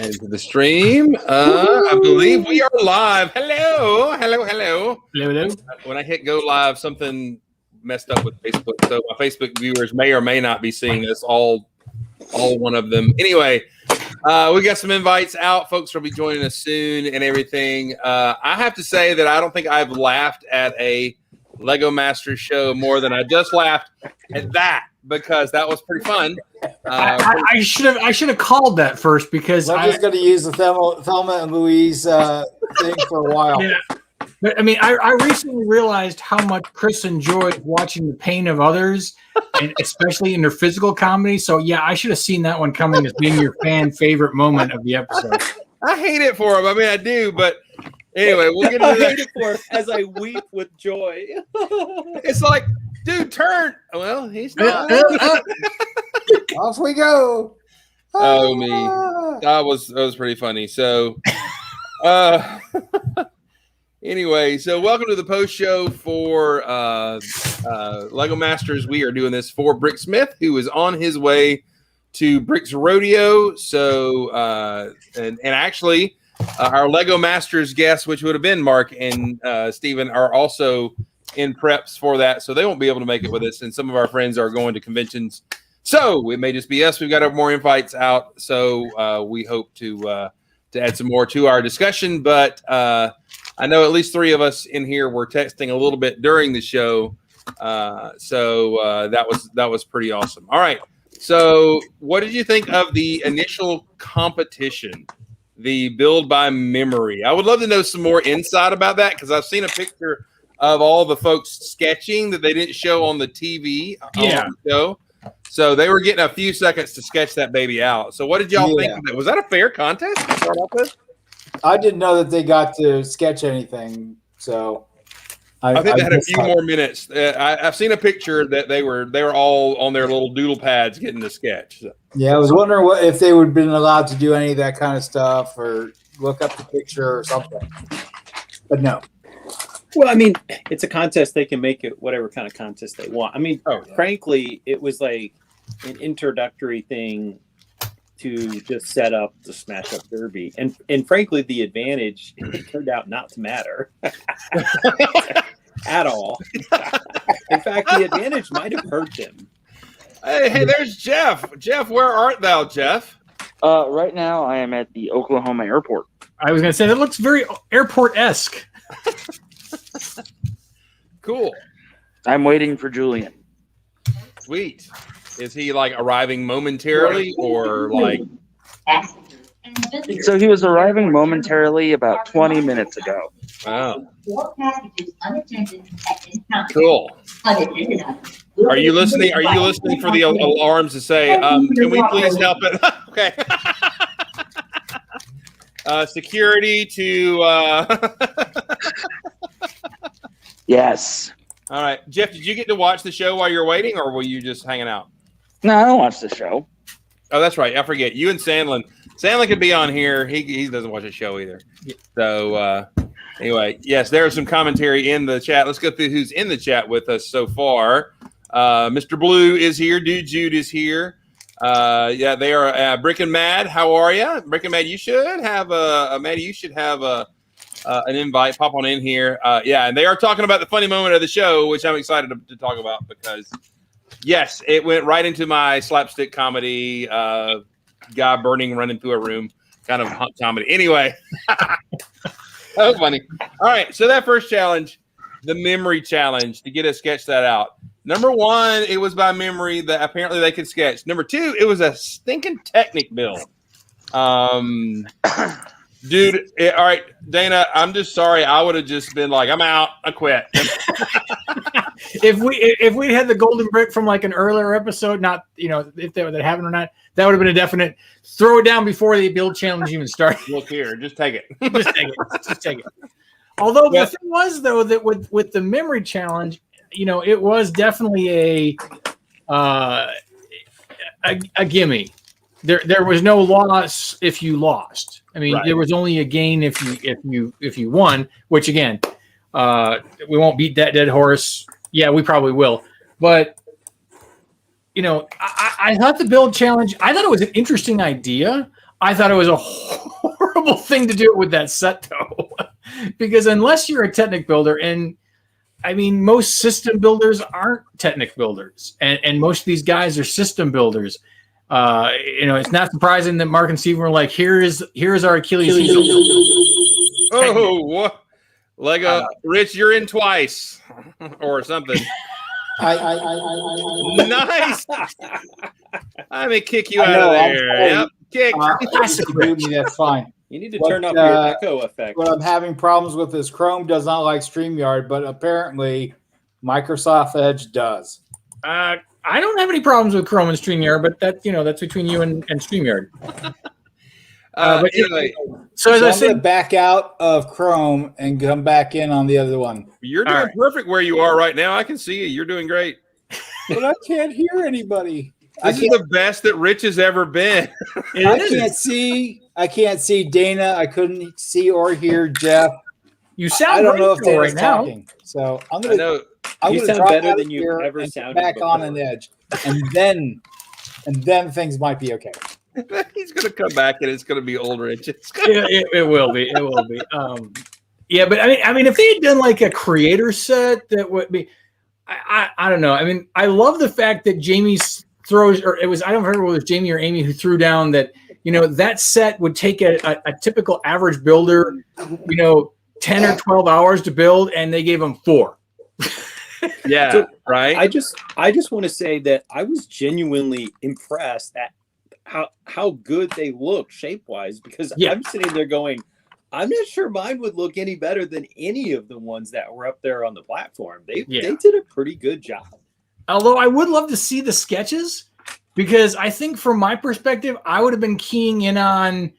into the stream. I believe we are live. Hello. When I hit go live, something messed up with Facebook, so my Facebook viewers may or may not be seeing this. All one of them. Anyway, we got some invites out. Folks will be joining us soon and everything. I have to say that I don't think I've laughed at a LEGOMASTER show more than I just laughed at that, because that was pretty fun. I should have called that first, because I'm just going to use the Thelma and Louise thing for a while. Yeah. But I mean, I recently realized how much Chris enjoyed watching the pain of others, and especially in their physical comedy. So yeah, I should have seen that one coming as being your fan favorite moment of the episode. I hate it for him. I mean, I do, but anyway, we'll get into that. It for him as I weep with joy. It's like, dude, turn. Well, he's not. Off we go. Oh, me. That was pretty funny. So, anyway, so welcome to the post show for Lego Masters. We are doing this for Brick Smith, who is on his way to Brick's Rodeo. So, and actually, our Lego Masters guests, which would have been Mark and Steven, are also in preps for that. So they won't be able to make it with us. And some of our friends are going to conventions. So it may just be us. We've got more invites out. So we hope to add some more to our discussion. But I know at least three of us in here were texting a little bit during the show. So that was pretty awesome. All right. So what did you think of the initial competition, the build by memory? I would love to know some more insight about that, because I've seen a picture of all the folks sketching that they didn't show on the TV. Yeah. On the show. So they were getting a few seconds to sketch that baby out. So what did y'all think of that? Was that a fair contest to start off with? I didn't know that they got to sketch anything, so I think they had a few more minutes. I've seen a picture that they were all on their little doodle pads getting the sketch. So. Yeah, I was wondering if they would have been allowed to do any of that kind of stuff or look up the picture or something. But no. Well, I mean, it's a contest. They can make it whatever kind of contest they want. I mean, frankly, it was like an introductory thing to just set up the Smash Up Derby. And frankly, the advantage, it turned out not to matter at all. In fact, the advantage might have hurt them. Hey, there's Jeff. Jeff, where art thou, Jeff? Right now, I am at the Oklahoma airport. I was going to say, that looks very airport-esque. Cool. I'm waiting for Julian. Sweet. Is he like arriving momentarily, or like? So he was arriving momentarily about 20 minutes ago. Wow. Cool. Are you listening? Are you listening for the alarms to say, can we please help it? Okay. Security to. Yes. All right, Jeff. Did you get to watch the show while you're waiting, or were you just hanging out? No, I don't watch the show. Oh, that's right. I forget. You and Sandlin. Sandlin could be on here. He doesn't watch the show either. So anyway, yes, there's some commentary in the chat. Let's go through who's in the chat with us so far. Mr. Blue is here. Dude Jude is here. Yeah, they are. Brick and Mad, how are you? Brick and Mad, you should have Maddie. You should have an invite. Pop on in here. Yeah, and they are talking about the funny moment of the show, which I'm excited to talk about, because yes, it went right into my slapstick comedy, guy running through a room kind of comedy. Anyway, that was funny. All right, so that first challenge, the memory challenge, to get us sketch that out. Number one, it was by memory that apparently they could sketch. Number two, it was a stinking Technic build. Dude, all right, Dana, I'm just sorry. I would have just been like, I'm out. I quit. If we had the golden brick from like an earlier episode, not if that happened or not, that would have been a definite throw it down before the build challenge even started. Look here, just take it. Just take it. Although the thing was, though, that with the memory challenge, it was definitely a gimme. There was no loss if you lost. I mean, There was only a gain if you won. Which again, we won't beat that dead horse. Yeah, we probably will. But I thought the build challenge. I thought it was an interesting idea. I thought it was a horrible thing to do with that set, though, because unless you're a Technic builder, and I mean, most system builders aren't Technic builders, and most of these guys are system builders. It's not surprising that Mark and Steven were like, "Here's our Achilles heel." Oh, what? Lego, Rich, you're in twice, or something. Nice. I'm gonna kick you out of there. Yep, kick. That's fine. You need to turn up your echo effect. What I'm having problems with is Chrome does not like StreamYard, but apparently Microsoft Edge does. I don't have any problems with Chrome and StreamYard, but that's between you and StreamYard. But anyway, so as I said, I'm gonna back out of Chrome and come back in on the other one. You're doing perfect where you are right now. I can see you. You're doing great. But I can't hear anybody. This is the best that Rich has ever been. I can't see Dana. I couldn't see or hear Jeff. You sound I don't know if Dana's right now. talking. So I'm gonna. You sound better than you've ever sounded. Back on an Edge, and then things might be okay. He's gonna come back and it's gonna be old Rich. It will be. It will be. Yeah, but I mean, if they had done like a creator set, that would be. I don't know. I mean, I love the fact that Jamie's throws, or it was, I don't remember whether it was Jamie or Amy who threw down that, that set would take a typical average builder, 10 or 12 hours to build, and they gave them 4. Yeah. So right. I just want to say that I was genuinely impressed at how good they look shape wise, because I'm sitting there going, I'm not sure mine would look any better than any of the ones that were up there on the platform. They did a pretty good job. Although I would love to see the sketches, because I think from my perspective, I would have been keying in on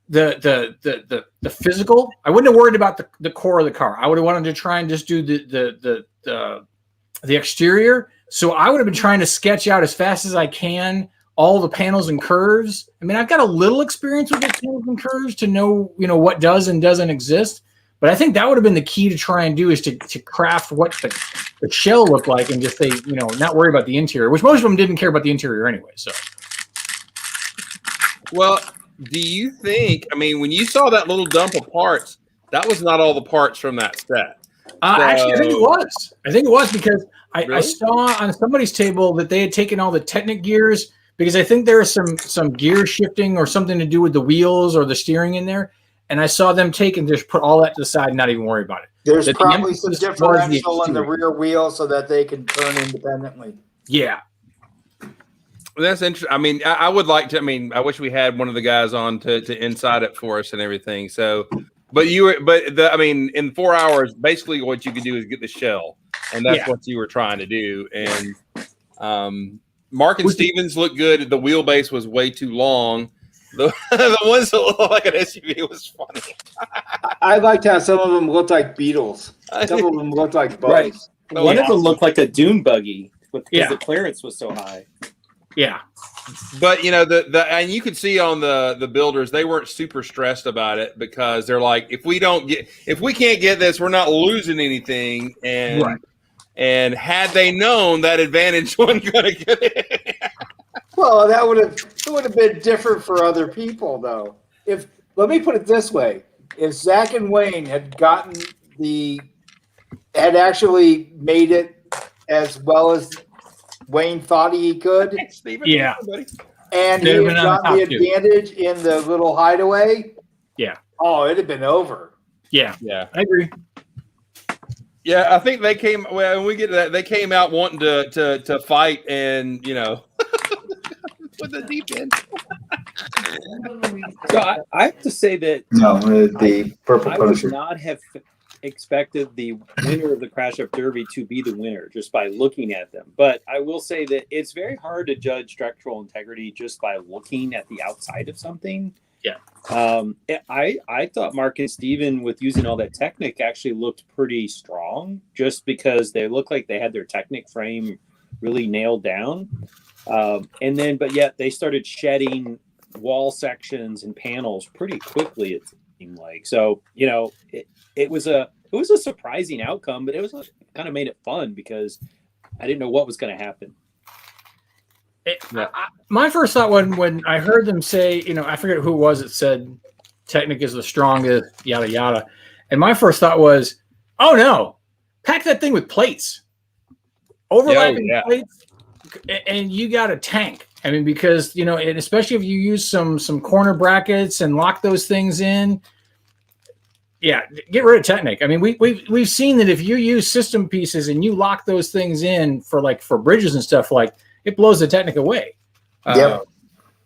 the physical. I wouldn't have worried about the core of the car. I would have wanted to try and just do the exterior. So I would have been trying to sketch out as fast as I can all the panels and curves. I mean, I've got a little experience with the panels and curves to know, what does and doesn't exist. But I think that would have been the key to try and do, is to craft what the shell looked like, and just not worry about the interior, which most of them didn't care about the interior anyway. So, well, do you think? I mean, when you saw that little dump of parts, that was not all the parts from that set. Actually, I think it was. Because really? I saw on somebody's table that they had taken all the Technic gears, because I think there is some gear shifting or something to do with the wheels or the steering in there. And I saw them take and just put all that to the side and not even worry about it. There's probably some differential in the rear wheel so that they can turn independently. Yeah. That's interesting. I mean, I would like to. I mean, I wish we had one of the guys on to inside it for us and everything. So, in 4 hours, basically what you could do is get the shell, and that's what you were trying to do. And Mark and Stevens looked good. The wheelbase was way too long. The ones that look like an SUV was funny. I liked how some of them looked like Beetles. Some of them looked like bugs. Right. One of them looked like a dune buggy because the clearance was so high. Yeah. But and you could see on the builders, they weren't super stressed about it, because they're like, if we can't get this, we're not losing anything. And had they known that advantage wasn't going to get it. Well, it would have been different for other people, though. Let me put it this way: if Zach and Wayne had actually made it as well as Wayne thought he could, and he had gotten the advantage in the little hideaway, it'd have been over. Yeah, I agree. Yeah, I think they came. Well, when we get to that, they came out wanting to fight, and with the deep end. So I have to say that the purple I would not have expected the winner of the Crash Up Derby to be the winner just by looking at them. But I will say that it's very hard to judge structural integrity just by looking at the outside of something. Yeah. I thought Mark and Steven, with using all that Technic, actually looked pretty strong, just because they looked like they had their Technic frame really nailed down. But yet they started shedding wall sections and panels pretty quickly, it seemed like. So, it was a surprising outcome, but it kind of made it fun, because I didn't know what was going to happen. My first thought when I heard them say, I forget who it was that said Technic is the strongest, yada yada, and my first thought was, oh no, pack that thing with plates, overlapping plates, and you got a tank. I mean, because and especially if you use some corner brackets and lock those things in. Yeah, get rid of Technic. I mean, we've seen that if you use system pieces and you lock those things in for bridges and stuff, it blows the Technic away.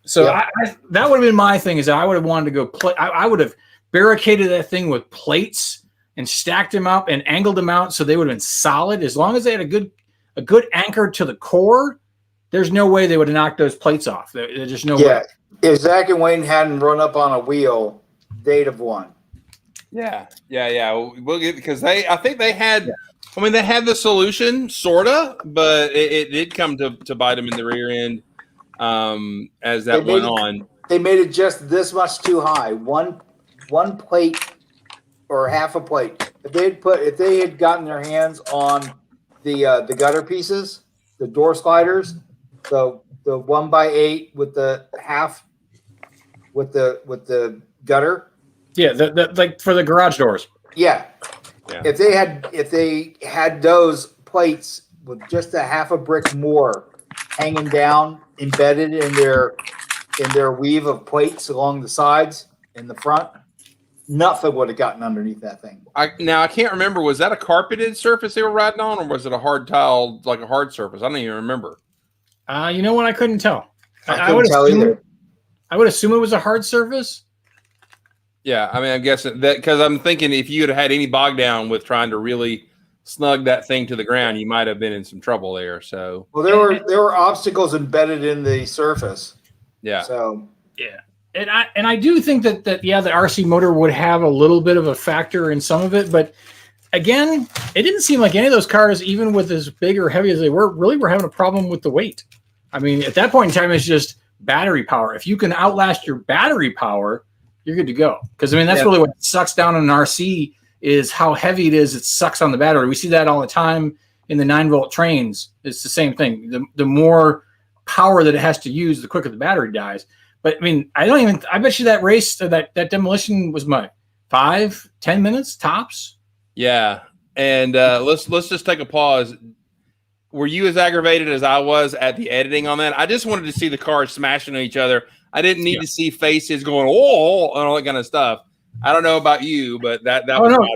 So that would have been my thing. Is I would have wanted to go I would have barricaded that thing with plates and stacked them up and angled them out so they would have been solid. As long as they had a good anchor to the core, there's no way they would have knocked those plates off. There's just no way. If Zach and Wayne hadn't run up on a wheel, they'd have won. Yeah. We'll get because I think they had. I mean, they had the solution, sorta, but it did come to bite them in the rear end as that went on. They made it just this much too high. One plate or half a plate. If they had gotten their hands on the gutter pieces, the door sliders, the 1x8 with the half with the gutter. Yeah, like for the garage doors. Yeah. If they had those plates with just a half a brick more hanging down, embedded in their weave of plates along the sides in the front, nothing would have gotten underneath that thing. I can't remember. Was that a carpeted surface they were riding on, or was it a hard tile, like a hard surface? I don't even remember. You know what? I couldn't tell. I couldn't tell either. I would assume it was a hard surface. Yeah, I mean, I'm guessing that because I'm thinking if you had any bog down with trying to really snug that thing to the ground, you might have been in some trouble there. So, well, there were obstacles embedded in the surface. Yeah. So yeah, and I do think that the RC motor would have a little bit of a factor in some of it, but again, it didn't seem like any of those cars, even with as big or heavy as they were, really were having a problem with the weight. I mean, at that point in time, it's just battery power. If you can outlast your battery power, you're good to go. Because I mean, that's really what sucks down on an RC is how heavy it is. It sucks on the battery. We see that all the time in the 9-volt trains. It's the same thing. The more power that it has to use, the quicker the battery dies. But I mean, I bet you that race, that demolition was 5-10 minutes tops. Yeah. And let's just take a pause. Were you as aggravated as I was at the editing on that? I just wanted to see the cars smashing into each other. I didn't need to see faces going, oh, and all that kind of stuff. I don't know about you, but that was no,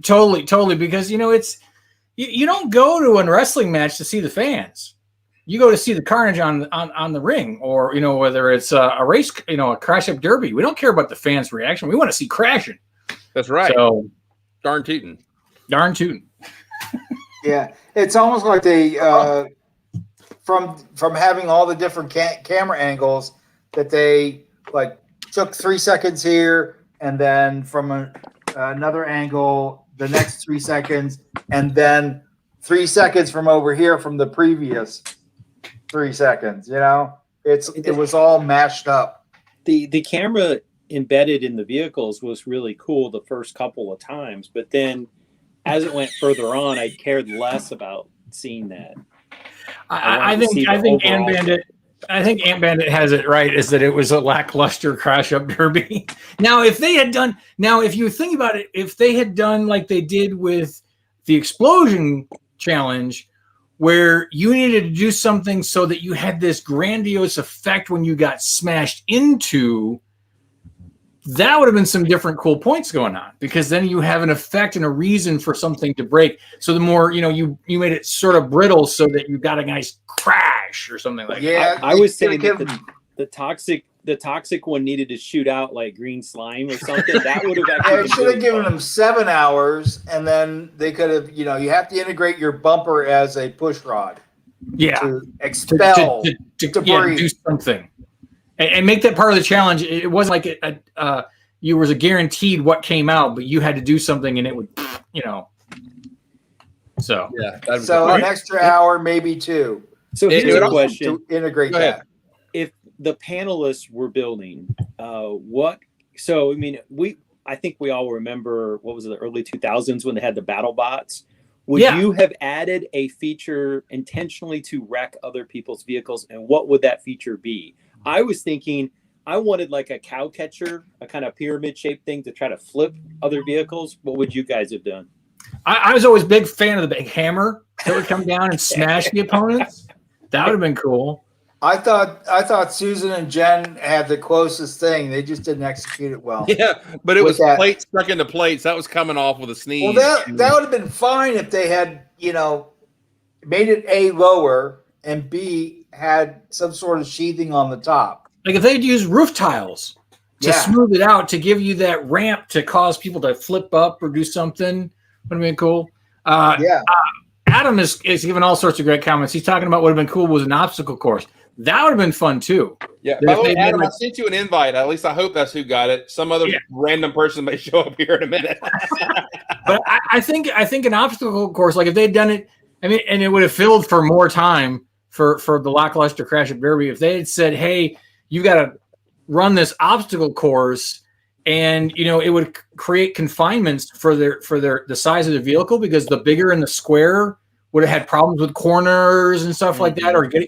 totally. Because, it's, you don't go to a wrestling match to see the fans. You go to see the carnage on the ring, or, whether it's a race, a crash up derby. We don't care about the fans' reaction. We want to see crashing. That's right. So darn tootin'. Yeah. It's almost like they, from having all the different camera angles, that they took 3 seconds here, and then from another angle, the next 3 seconds, and then 3 seconds from over here from the previous 3 seconds. It was all mashed up. The camera embedded in the vehicles was really cool the first couple of times, but then as it went further on, I cared less about seeing that. I think Ant Bandit has it right, is that it was a lackluster crash up derby. Now, if you think about it, if they had done like they did with the explosion challenge, where you needed to do something so that you had this grandiose effect when you got smashed into, that would have been some different cool points going on, because then you have an effect and a reason for something to break. So the more, you made it sort of brittle so that you got a nice crash or something like that. I was saying that the toxic one needed to shoot out like green slime or something. That would have actually I should have given them 7 hours, and then they could have, you have to integrate your bumper as a push rod. Yeah. To expel debris. Do something. And make that part of the challenge. It wasn't like you was a guaranteed what came out, but you had to do something, and it would, So yeah, so an extra hour, maybe 2. So here's a question: to integrate that. If the panelists were building, what? So I mean, I think we all remember what was it, the early 2000s when they had the battle bots. Would you have added a feature intentionally to wreck other people's vehicles, and what would that feature be? I was thinking I wanted like a cow catcher, a kind of pyramid shaped thing to try to flip other vehicles. What would you guys have done? I was always a big fan of the big hammer that would come down and smash the opponents. That would have been cool. I thought Susan and Jen had the closest thing. They just didn't execute it well. Yeah, but it was plates stuck into plates. That was coming off with a sneeze. Well, that would have been fine if they had, made it A, lower, and B, had some sort of sheathing on the top. Like if they'd use roof tiles to smooth it out to give you that ramp to cause people to flip up or do something. Would have been cool. Adam is giving all sorts of great comments. He's talking about what would have been cool was an obstacle course. That would have been fun too. Yeah. By the way, Adam, I sent you an invite. At least I hope that's who got it. Some other random person may show up here in a minute. But I think an obstacle course, like if they'd done it, I mean, and it would have filled for more time for the lackluster Crash at Derby. If they had said, "Hey, you got to run this obstacle course," and it would create confinements for the size of the vehicle, because the bigger in the square would have had problems with corners and stuff like that, or getting,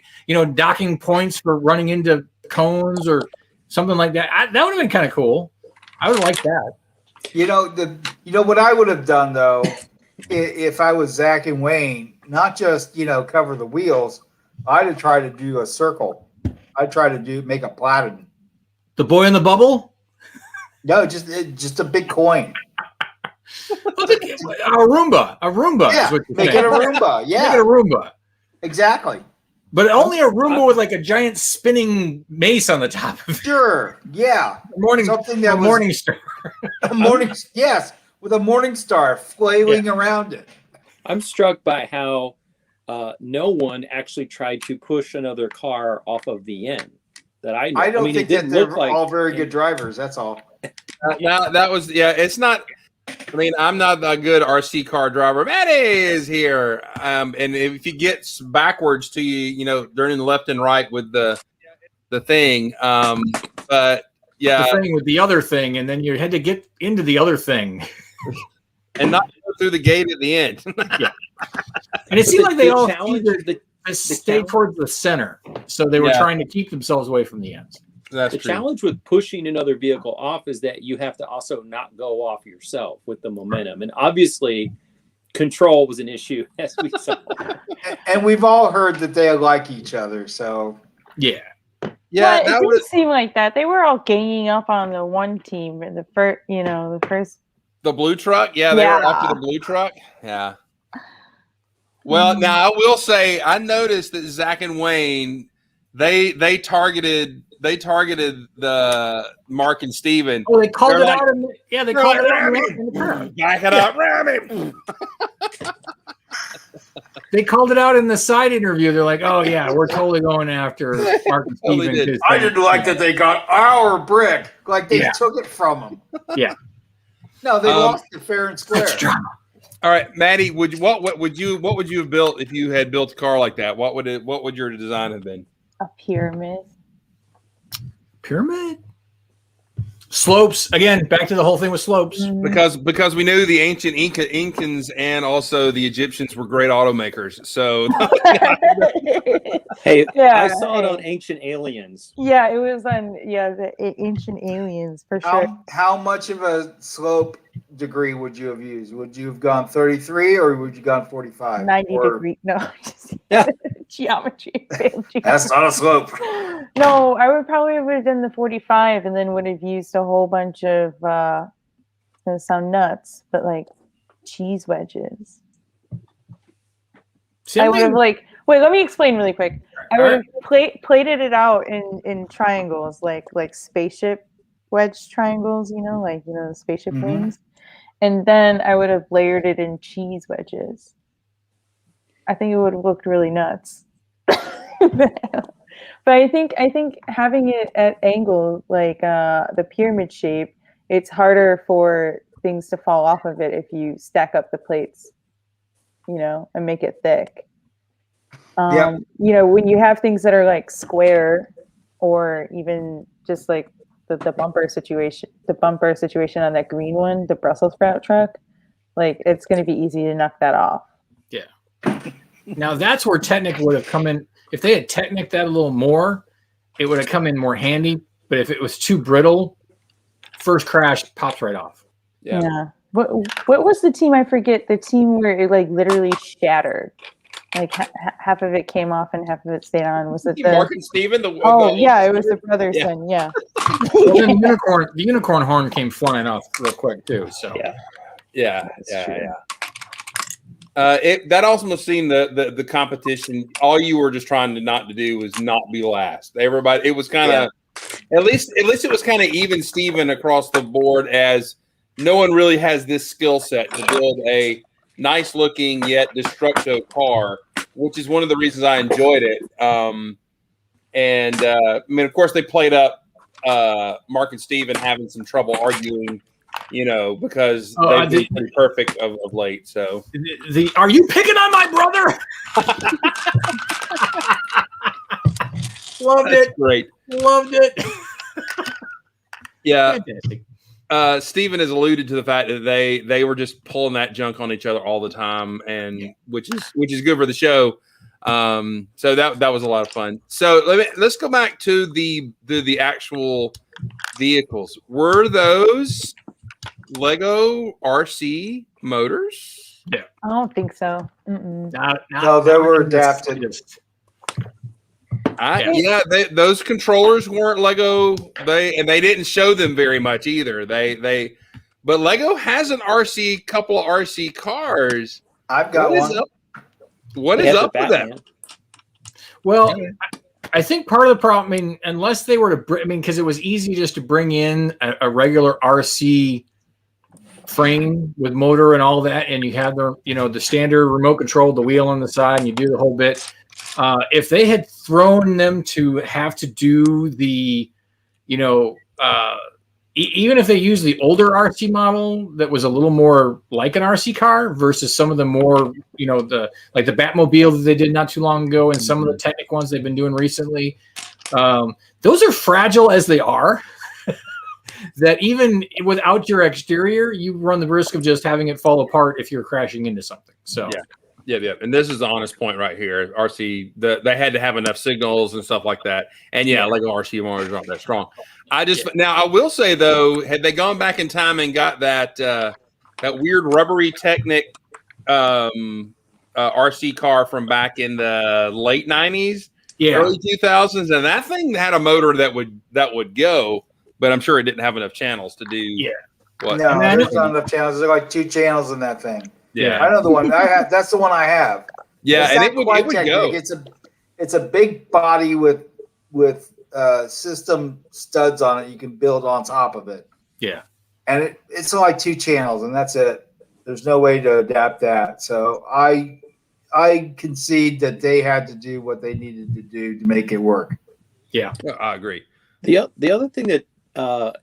docking points for running into cones or something like that. That would have been kind of cool. I would like that. What I would have done though, if I was Zach and Wayne, not just cover the wheels, I'd have tried to do a circle. I'd try to make a platinum. The boy in the bubble? No, just a big coin. A Roomba. Yeah, make it a Roomba. Yeah, make it a Roomba. Exactly. But only a Roomba with like a giant spinning mace on the top of it. Sure. Yeah. Morning Star. Yes, with a Morning Star flailing around it. I'm struck by how no one actually tried to push another car off of the end. That I know. I don't think that they're all very good drivers. That's all. That was it's not. I mean, I'm not a good RC car driver. Maddie is here, and if he gets backwards to you, turning left and right with the thing, but the thing with the other thing, and then you had to get into the other thing, and not go through the gate at the end. And it seemed like they all stayed towards the center, so they were trying to keep themselves away from the ends. That's the challenge with pushing another vehicle off is that you have to also not go off yourself with the momentum. And obviously, control was an issue, as we saw. And we've all heard that they like each other. So, yeah. But it didn't seem like that. They were all ganging up on the one team in the first. The blue truck? Yeah, they were after the blue truck. Yeah. Well, now I will say I noticed that Zach and Wayne, they targeted the Mark and Steven. Oh, they called it out. They called it out in the crowd. Back it up, ram him. They called it out in the side interview. They're like, "Oh yeah, we're totally going after Mark and Steven." I didn't like that they got our brick, like they took it from them. Yeah. No, they lost it fair and square. That's drama. All right, Maddie, what would you have built if you had built a car like that? What would your design have been? A pyramid. Pyramid? Slopes. Again, back to the whole thing with slopes. Because we knew the ancient Incans and also the Egyptians were great automakers. So hey, I saw it on Ancient Aliens. Yeah, it was on the Ancient Aliens for sure. How much of a slope degree would you have used? Would you have gone 33 or would you have gone 45? 90 degree. No, just geometry. That's not a slope. No, I would probably have done the 45 and then would have used a whole bunch of it's gonna sound nuts, but like cheese wedges. I would have wait, let me explain really quick. I would have plated it out in triangles, like spaceship wedge triangles, the spaceship wings. And then I would have layered it in cheese wedges. I think it would have looked really nuts. But I think having it at angle, like the pyramid shape, it's harder for things to fall off of it if you stack up the plates, and make it thick. When you have things that are like square, or even just like the bumper situation on that green one, the Brussels sprout truck, like it's going to be easy to knock that off. Now that's where Technic would have come in. If they had Technic that a little more, it would have come in more handy. But if it was too brittle, first crash pops right off. Yeah. What was the team? I forget the team where it like literally shattered. Like half of it came off and half of it stayed on. Was it Mark and Steven? It was the brother's son. Yeah. Well, then the unicorn horn came flying off real quick too. So yeah. That also must seem the competition. All you were just trying not to do was not be last. Everybody, it was kind of at least it was kind of even Steven across the board, as no one really has this skill set to build a nice looking yet destructive car, which is one of the reasons I enjoyed it. I mean, of course, they played up Mark and Steven having some trouble arguing, because they've been pretty perfect of late. So, are you picking on my brother? Loved it. Great. Loved it. Yeah. Fantastic. Steven has alluded to the fact that they were just pulling that junk on each other all the time, and which is good for the show. So that was a lot of fun. So let's go back to the actual vehicles. Were those Lego RC motors? Yeah. I don't think so. Mm-mm. No, they were adapted. Those controllers weren't Lego. They didn't show them very much either. But Lego has couple of RC cars. I've got one. What is up with that? Well, I think part of the problem, I mean, unless they were to, because it was easy just to bring in a regular RC frame with motor and all that, and you have the standard remote control, the wheel on the side, and you do the whole bit. If they had thrown them to have to do the, even if they used the older RC model that was a little more like an RC car versus some of the more, the Batmobile that they did not too long ago, and some of the Technic ones they've been doing recently, those are fragile as they are. That even without your exterior, you run the risk of just having it fall apart if you're crashing into something. So. Yeah. And this is the honest point right here. RC, they had to have enough signals and stuff like that. And Lego RC motors aren't that strong. Now I will say though, had they gone back in time and got that weird rubbery Technic RC car from back in the late 90s, early 2000s, and that thing had a motor that would go, but I'm sure it didn't have enough channels to do. Yeah. No, there's not enough channels. There's like 2 channels in that thing. Yeah, I know the one I have. That's the one I have. Yeah, and it would go. It's a big body with system studs on it. You can build on top of it. Yeah, and it's like 2 channels, and that's it. There's no way to adapt that. So I concede that they had to do what they needed to do to make it work. Yeah, I agree. The other thing that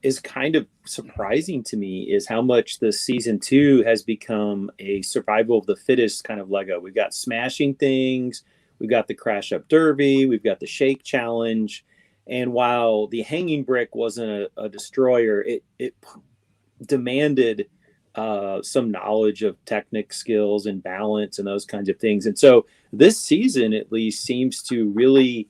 is kind of surprising to me is how much the season 2 has become a survival of the fittest kind of Lego. We've got smashing things, we've got the crash up derby, we've got the shake challenge, and while the hanging brick wasn't a destroyer, it demanded some knowledge of Technic skills and balance and those kinds of things. And so this season at least seems to really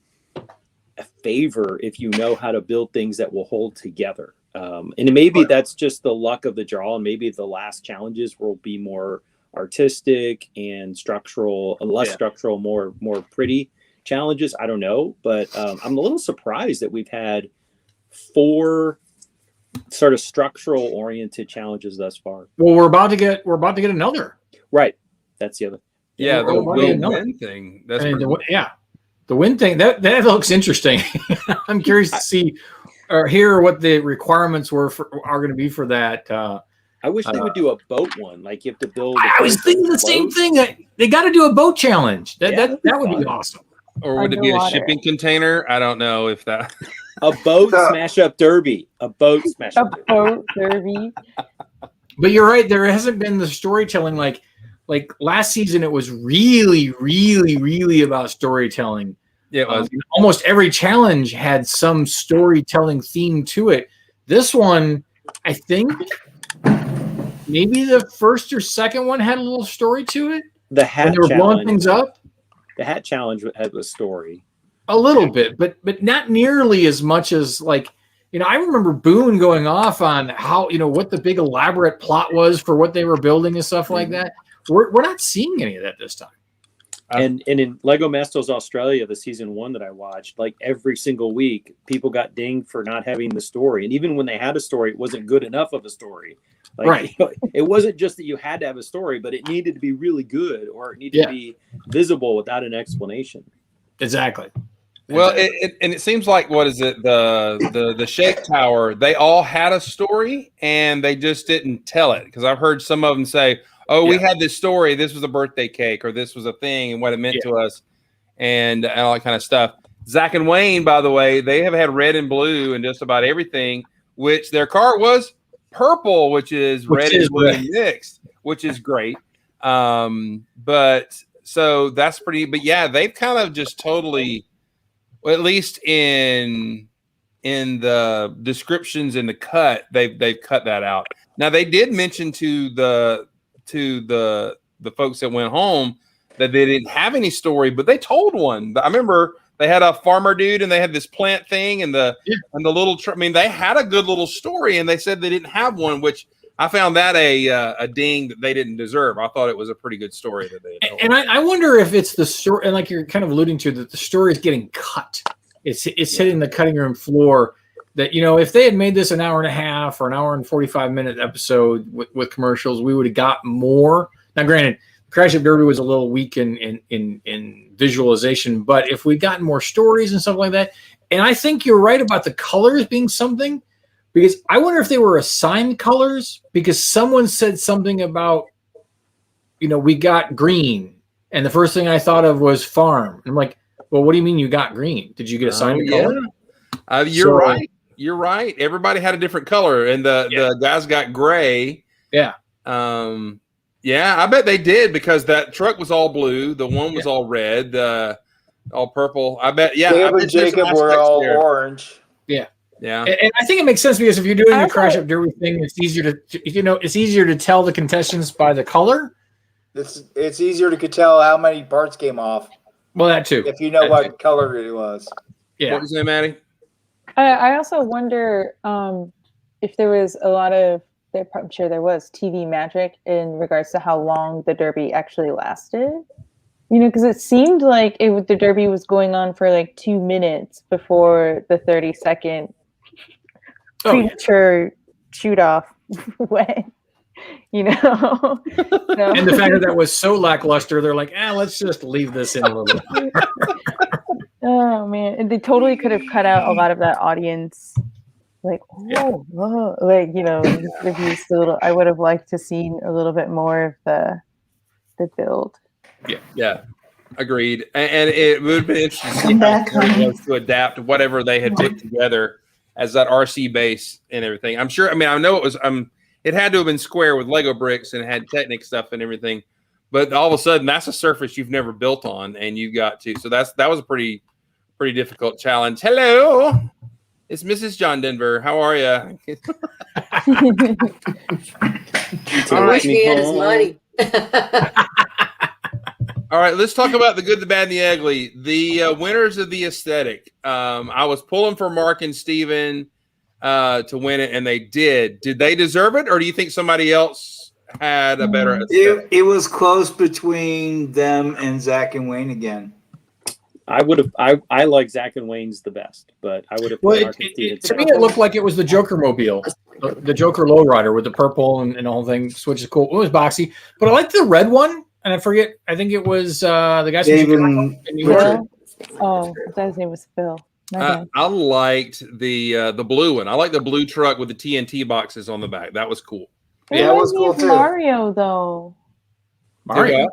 favor if you know how to build things that will hold together, and maybe that's just the luck of the draw, and maybe the last challenges will be more artistic and structural, less structural, more pretty challenges. I don't know, but I'm a little surprised that we've had 4 sort of structural oriented challenges thus far. Well, we're about to get another. Right, that's the other. Yeah, the win thing. That's the win thing that looks interesting. I'm curious to see or hear what the requirements are going to be for that. I wish they would do a boat one. Like you have to build. I was thinking the same thing. That they got to do a boat challenge. That would be awesome. Or would it be a shipping container? I don't know if that. A boat smash up derby. A boat smash up derby. But you're right. There hasn't been the storytelling like last season. It was really, really, really about storytelling. Yeah, it was. Almost every challenge had some storytelling theme to it. This one, I think, maybe the first or second one had a little story to it. The hat when they were blowing challenge, things up. the hat challenge had a story. A little bit, but not nearly as much as like, I remember Boone going off on how, what the big elaborate plot was for what they were building and stuff like that. We're not seeing any of that this time. And in Lego Masters Australia, the season 1 that I watched, like every single week, people got dinged for not having the story. And even when they had a story, it wasn't good enough of a story. Like, right. It wasn't just that you had to have a story, but it needed to be really good, or it needed to be visible without an explanation. Exactly. Well, it seems like, what is it? The Shake Tower, they all had a story and they just didn't tell it. Because I've heard some of them say, oh, we had this story. This was a birthday cake, or this was a thing and what it meant to us, and all that kind of stuff. Zach and Wayne, by the way, they have had red and blue and just about everything, which their car was purple, which is red and blue mixed, which is great. But so that's pretty. But yeah, they've kind of just totally, well, at least in the descriptions in the cut, they've cut that out. Now they did mention to the folks that went home that they didn't have any story, but they told one. I remember they had a farmer dude and they had this plant thing and the little I mean, they had a good little story, and they said they didn't have one, which I found that a ding that they didn't deserve. I thought it was a pretty good story that they told. And I wonder if it's the story, and like you're kind of alluding to, that the story is getting cut. It's hitting the cutting room floor. That, if they had made this an hour and a half or an hour and 45-minute episode with commercials, we would have got more. Now, granted, Crash Up Derby was a little weak in visualization, but if we'd gotten more stories and stuff like that, and I think you're right about the colors being something, because I wonder if they were assigned colors, because someone said something about, we got green, and the first thing I thought of was farm. And I'm like, well, what do you mean you got green? Did you get assigned a color? You're right. You're right. Everybody had a different color, and the guys got gray. Yeah. I bet they did, because that truck was all blue. The one was all red, all purple. I bet. Yeah. Dave and Jacob were all orange. Yeah. Yeah. And I think it makes sense, because if you're doing a Crash Up Derby thing, it's easier to tell the contestants by the color. It's easier to tell how many parts came off. Well, that too. If you know what color it was. Yeah. What was that, Maddie? I also wonder if there was a lot of, I'm sure there was TV magic in regards to how long the Derby actually lasted. Because it seemed like the Derby was going on for like 2 minutes before the 30-second premature shoot off went. And the fact that was so lackluster, they're like, let's just leave this in a little bit. Oh man, and they totally could have cut out a lot of that audience, like reviews a little. I would have liked to seen a little bit more of the build. Yeah, agreed. And it would have been interesting to adapt whatever they had put together as that RC base and everything. I'm sure. I mean, I know it was. It had to have been square with Lego bricks and had Technic stuff and everything, but all of a sudden that's a surface you've never built on, and you got to. So that was a pretty difficult challenge. Hello, it's Mrs. John Denver. How are you? I wish we had his money. All right, let's talk about the good, the bad, and the ugly. The winners of the aesthetic. I was pulling for Mark and Steven to win it, and they did. Did they deserve it, or do you think somebody else had a better aesthetic? It was close between them and Zach and Wayne again. I would have. I like Zach and Wayne's the best, but I would have. Well, to me, it looked like it was the Joker mobile, the Joker lowrider with the purple and the whole thing, which is cool. It was boxy, but I liked the red one, and I forget. I think it was the guy from Phil. Oh, I thought his name was Phil. I liked the blue one. I like the blue truck with the TNT boxes on the back. That was cool. Yeah, that was cool too. Mario though. Mario,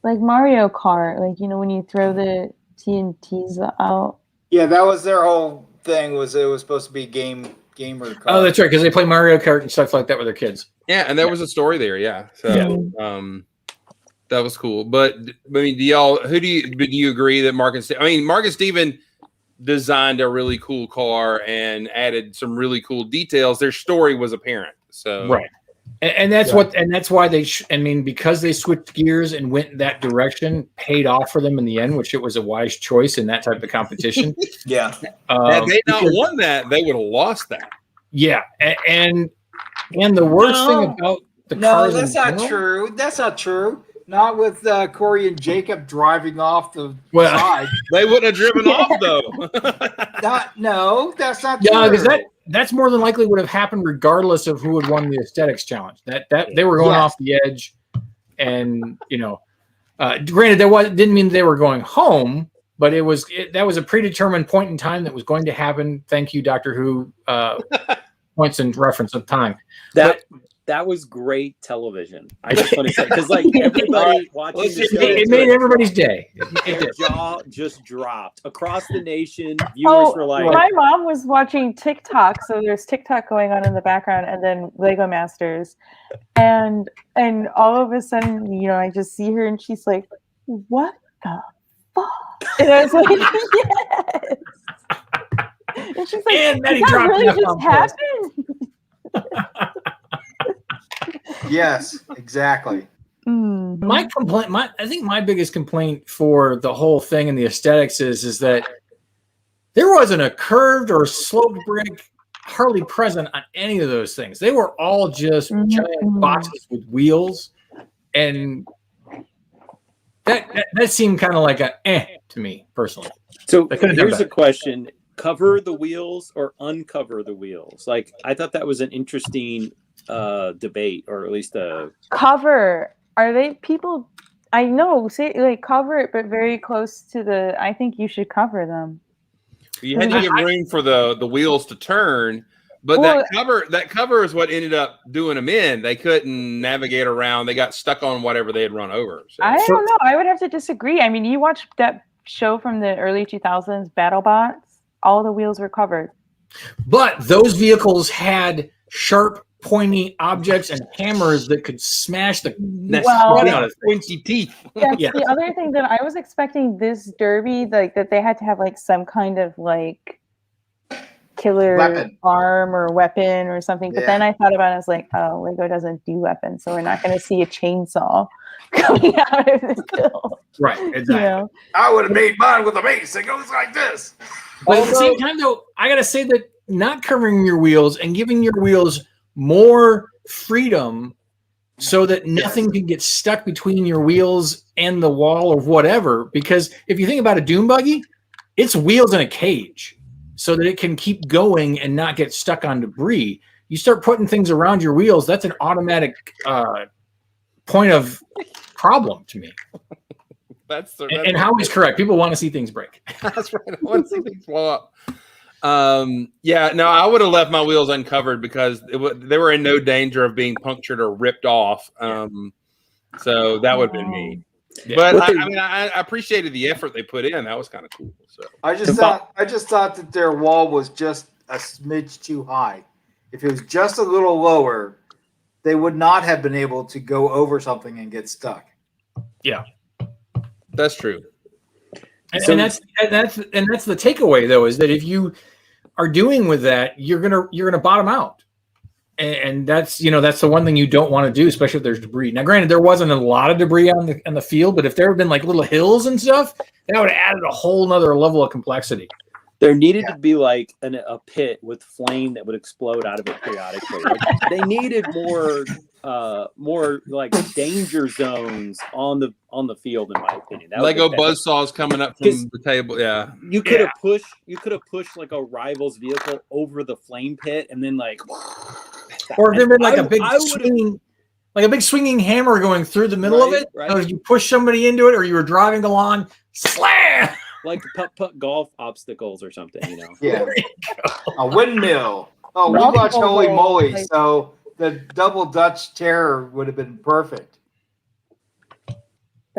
like Mario Kart, like when you throw the TNTs out. Yeah, that was their whole thing. It was supposed to be gamer kart. Oh, that's right, because they play Mario Kart and stuff like that with their kids. Yeah, and there was a story there. Yeah, so that was cool. But I mean, do you agree that Mark and Steven designed a really cool car and added some really cool details? Their story was apparent. So right. And that's why they. Because they switched gears and went that direction, paid off for them in the end, which it was a wise choice in that type of competition. Yeah. Had they not won that, they would have lost that. Yeah, and the worst thing about the cars. No, that's not true. That's not true. Not with Corey and Jacob driving off the side. They wouldn't have driven off though. No, that's not true. Yeah, because that's more than likely would have happened regardless of who had won the aesthetics challenge. That they were going off the edge, and granted, didn't mean they were going home, but that was a predetermined point in time that was going to happen. Thank you, Doctor Who. Points and reference of time. That was great television. I just want to say, because everybody watching the show, it made everybody's day. Their jaw just dropped across the nation. Viewers were like, my mom was watching TikTok, so there's TikTok going on in the background, and then Lego Masters, and all of a sudden, I just see her, and she's like, "What the fuck?" And I was like, "Yes." And she's like, and "Did that really just happen?" Yes, exactly. My complaint, I think my biggest complaint for the whole thing and the aesthetics is that there wasn't a curved or sloped brick hardly present on any of those things. They were all just giant boxes with wheels, and that seemed kind of like a to me personally. So here's a question: cover the wheels or uncover the wheels? I thought that was an interesting debate, or at least cover. Are they people? I know, say cover it, but very close to the. I think you should cover them. You had to give room for the wheels to turn, but that cover is what ended up doing them in. They couldn't navigate around. They got stuck on whatever they had run over. So. I don't know. I would have to disagree. I mean, you watched that show from the early 2000s, BattleBots. All the wheels were covered, but those vehicles had sharp, pointy objects and hammers that could smash the out of pointy teeth. That's the other thing that I was expecting this derby, that they had to have some kind of killer arm or weapon or something. But then I thought about it, I was like, oh, Lego doesn't do weapons, so we're not going to see a chainsaw coming out of this build. Right, exactly. I would have made mine with a mace. It goes like this. But at the same time, though, I got to say that not covering your wheels and giving your wheels more freedom so that nothing can get stuck between your wheels and the wall or whatever. Because if you think about a dune buggy, it's wheels in a cage so that it can keep going and not get stuck on debris. You start putting things around your wheels, that's an automatic point of problem to me. And Howie's correct. People want to see things break. That's right. I want to see things blow up. I would have left my wheels uncovered because they were in no danger of being punctured or ripped off. So that would have been me. Yeah. But I appreciated the effort they put in. That was kind of cool. So I just thought that their wall was just a smidge too high. If it was just a little lower, they would not have been able to go over something and get stuck. Yeah, that's true. And that's the takeaway, though, is that if you are doing with that, you're gonna bottom out, and that's the one thing you don't want to do, especially if there's debris. Now, granted, there wasn't a lot of debris on the field, but if there had been little hills and stuff, that would have added a whole nother level of complexity. There needed to be a pit with flame that would explode out of it periodically. They needed more danger zones on the field, in my opinion. Lego buzzsaws coming up from the table. Yeah, you could have pushed a rival's vehicle over the flame pit, and then or if there had been a big swinging hammer going through the middle of it. Right. So if you push somebody into it, or you were driving along, slam. Like putt golf obstacles or something, Yeah, a windmill. Oh, we watched Holy Moly, so the double Dutch terror would have been perfect.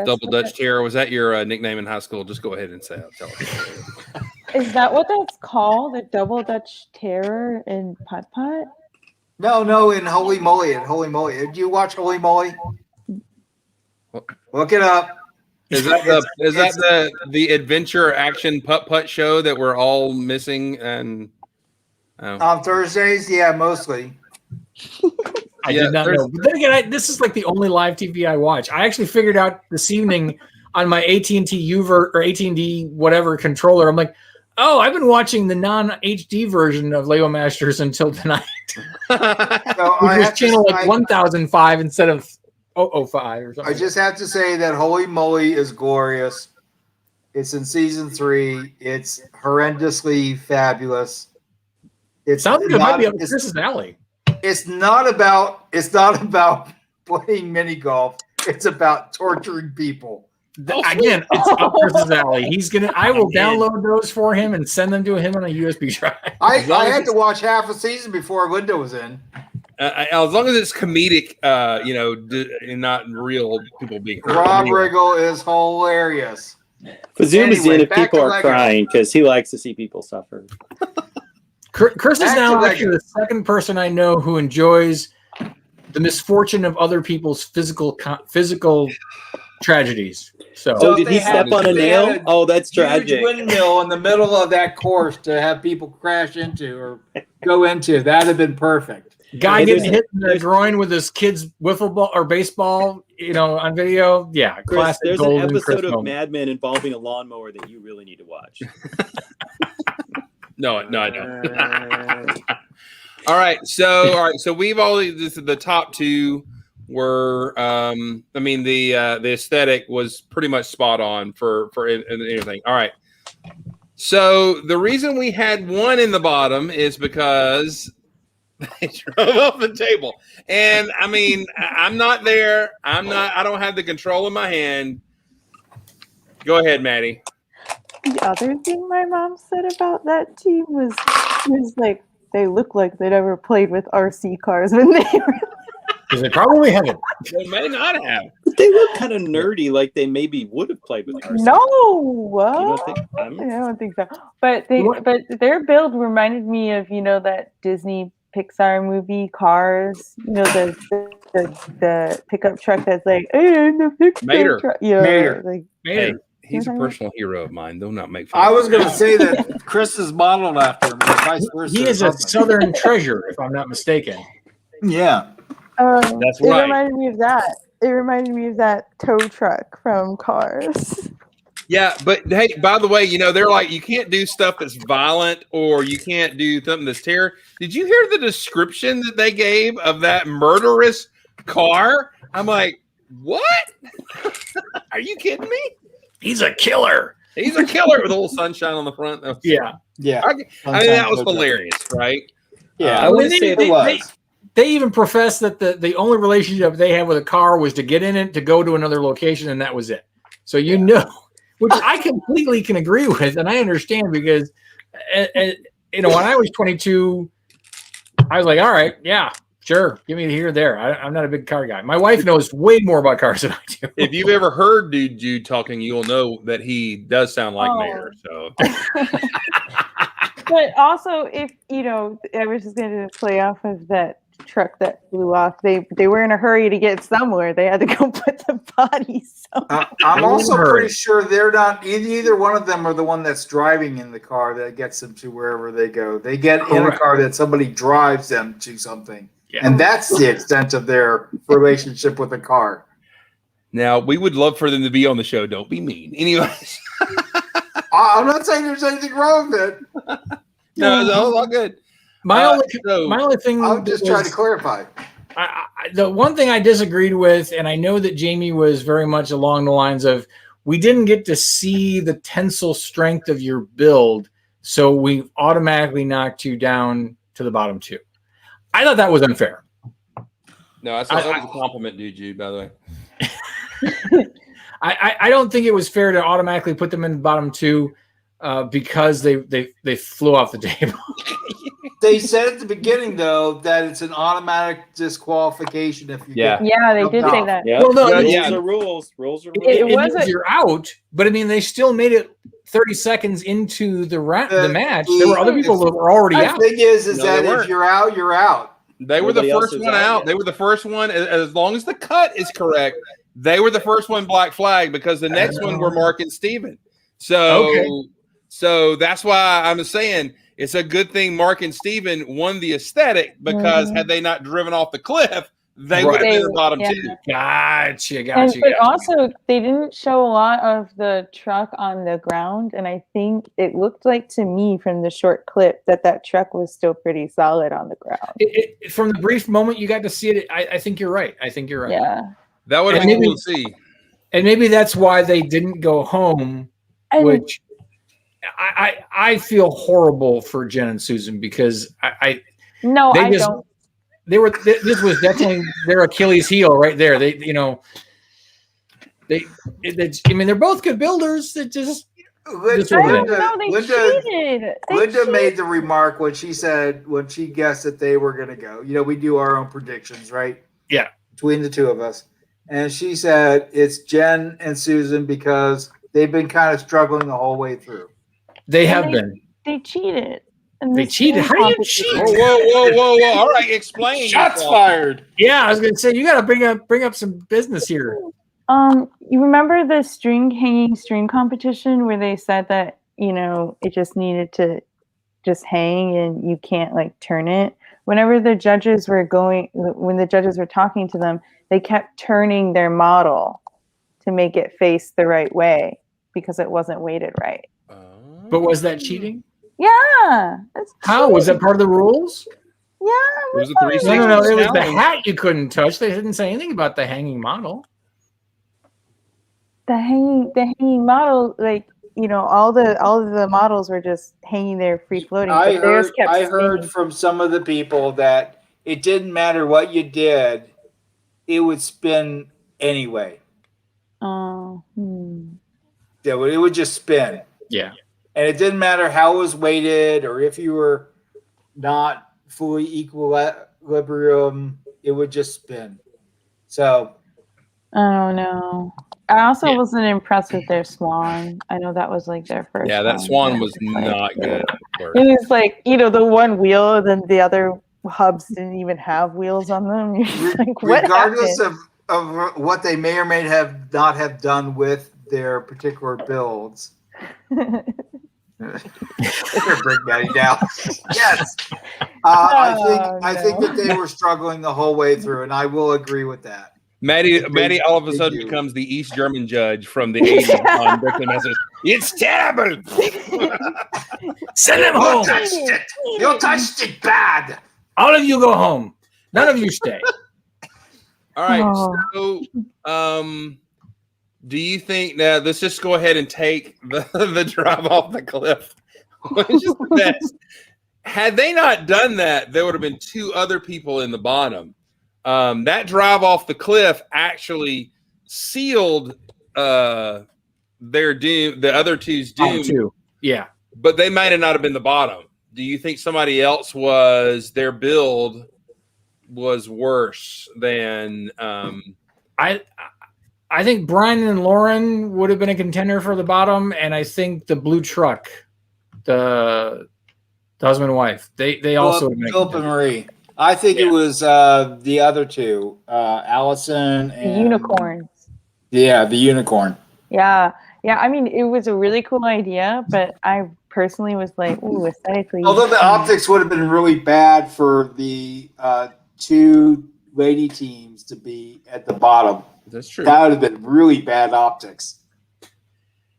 Double Dutch terror, was that your nickname in high school? Just go ahead and say it. Tell us. Is that what that's called? The double Dutch terror in putt putt? No, in Holy Moly. Did you watch Holy Moly? Look it up. Is that the adventure action putt show that we're all missing? And on Thursdays, yeah, mostly. I did not know. But then again, this is like the only live TV I watch. I actually figured out this evening on my AT&T Uver or AT&T whatever controller. I'm like, oh, I've been watching the non-HD version of Lego Masters until tonight. So Which was channel 1005 instead of 005 or something. I just have to say that Holy Moly is glorious. It's in season 3. It's horrendously fabulous. It sounds like it might be up Chris's alley. It's not about playing mini golf. It's about torturing people. Again, it's up Chris's alley. I will download those for him and send them to him on a USB drive. I had to watch half a season before Linda was in. As long as it's comedic, and not real people being hurt. Rob Riggle is hilarious. Fazoom is in if people are crying because he likes to see people suffer. Chris is now actually the second person I know who enjoys the misfortune of other people's physical tragedies. So did he step on a nail? Oh, that's tragic. Huge windmill in the middle of that course to have people crash into or go into. That'd have been perfect. Guy getting hit in the groin with his kid's wiffle ball or baseball, on video. Yeah, Chris, classic. There's an episode Chris of moment. Mad Men involving a lawnmower that you really need to watch. No, I don't. All right, so we've the top two were. The aesthetic was pretty much spot on for anything. All right. So the reason we had one in the bottom is because they drove off the table, and I'm not there. I don't have the control in my hand. Go ahead, Maddie. The other thing my mom said about that team was like they look like they never played with RC cars when they were. Because they probably haven't. They may not have. But they look kind of nerdy, like they maybe would have played with RC. No, I don't think so. But their build reminded me of that Disney Pixar movie Cars. The pickup truck that's like, hey, the pickup Mater. truck. Mater. Like, Hey, he's a personal hero of mine. Though not make fun. I was going to say that Chris is modeled after him. Vice versa. He is a Southern treasure, if I'm not mistaken. Yeah. That's it right. reminded me of that. It reminded me of that tow truck from Cars. Yeah, but hey, by the way, they're like, you can't do stuff that's violent or you can't do something that's terror. Did you hear the description that they gave of that murderous car? I'm like, what? Are you kidding me? He's a killer. He's a killer with a little sunshine on the front. Yeah. That was hilarious, right? Yeah, I would say it was. They even professed that the only relationship they had with a car was to get in it, to go to another location, and that was it. So which I completely can agree with, and I understand because, when I was 22, I was like, all right, yeah, sure, give me here or there. I'm not a big car guy. My wife knows way more about cars than I do. If you've ever heard Jude talking, you'll know that he does sound like Mayor. So. But also, if I was just going to play off of that truck that flew off. They were in a hurry to get somewhere. They had to go put the bodies somewhere. I'm also pretty sure they're not either one of them are the one that's driving in the car that gets them to wherever they go. They get in a car that somebody drives them to something. Yeah. And that's the extent of their relationship with the car. Now, we would love for them to be on the show. Don't be mean. Anyways. I'm not saying there's anything wrong with it. No, it's all good. My only thing. I'm just trying to clarify. The one thing I disagreed with, and I know that Jamie was very much along the lines of, we didn't get to see the tensile strength of your build, so we automatically knocked you down to the bottom two. I thought that was unfair. No, that was a compliment, Jude, by the way. I don't think it was fair to automatically put them in the bottom two because they flew off the table. They said at the beginning, though, that it's an automatic disqualification if you get they did say that. Yeah. Well, no, rules are rules. It means you're out, but I mean, they still made it 30 seconds into the match. There were other people that were already out. The thing is that if you're out, you're out. They were the first one out. They were the first one, as long as the cut is correct. They were the first one black flag because the next one were Mark and Steven. So that's why I'm saying it's a good thing Mark and Steven won the aesthetic because had they not driven off the cliff, they would have been the bottom two. Gotcha. But also, they didn't show a lot of the truck on the ground, and I think it looked like to me from the short clip that truck was still pretty solid on the ground. From the brief moment you got to see it, I think you're right. Yeah, that would have been cool to see. And maybe that's why they didn't go home, which I feel horrible for Jen and Susan because I don't. This was definitely their Achilles heel right there. I mean, they're both good builders. It just Linda made the remark when she guessed that they were going to go. We do our own predictions, right? Yeah. Between the two of us. And she said it's Jen and Susan because they've been kind of struggling the whole way through. They have been. They cheated. They cheated. How do you cheat? Whoa! All right, explain. Shots fired. Yeah, I was going to say you got to bring up some business here. You remember the hanging string competition where they said that it just needed to just hang and you can't like turn it. Whenever the judges were talking to them, they kept turning their model to make it face the right way because it wasn't weighted right. But was that cheating? Yeah. How was that part of the rules? Yeah. Was it no. It was the hat you couldn't touch. They didn't say anything about the hanging model. The hanging model, like all of the models were just hanging there, free floating. I heard from some of the people that it didn't matter what you did, it would spin anyway. Oh. Yeah, it would just spin. Yeah. And it didn't matter how it was weighted or if you were not fully equilibrium, it would just spin. So. Oh, no. I also wasn't impressed with their swan. I know that was like their first. Yeah, that swan was not good. It was like, the one wheel, and then the other hubs didn't even have wheels on them. You're just like, what regardless happened? of what they may or may not have done with their particular builds. Bring Maddie down. Yes. I think that they were struggling the whole way through, and I will agree with that. Maddie all of a sudden becomes the East German judge from the 80s on Brooklyn Masters. It's terrible. Send them home. You touched it bad. All of you go home. None of you stay. All right. So, do you think now? Let's just go ahead and take the drive off the cliff, which is the best. Had they not done that, there would have been two other people in the bottom. That drive off the cliff actually sealed their doom, the other two's doom. Yeah. But they might have not have been the bottom. Do you think somebody else their build was worse than I think Brian and Lauren would have been a contender for the bottom, and I think the blue truck, the husband and wife, they also would have been Philip and Marie. I think it was the other two, Allison and the unicorns. Yeah, the unicorn. Yeah. I mean, it was a really cool idea, but I personally was like, "Ooh, aesthetically." Although the optics would have been really bad for the two lady teams to be at the bottom. That's true. That would have been really bad optics.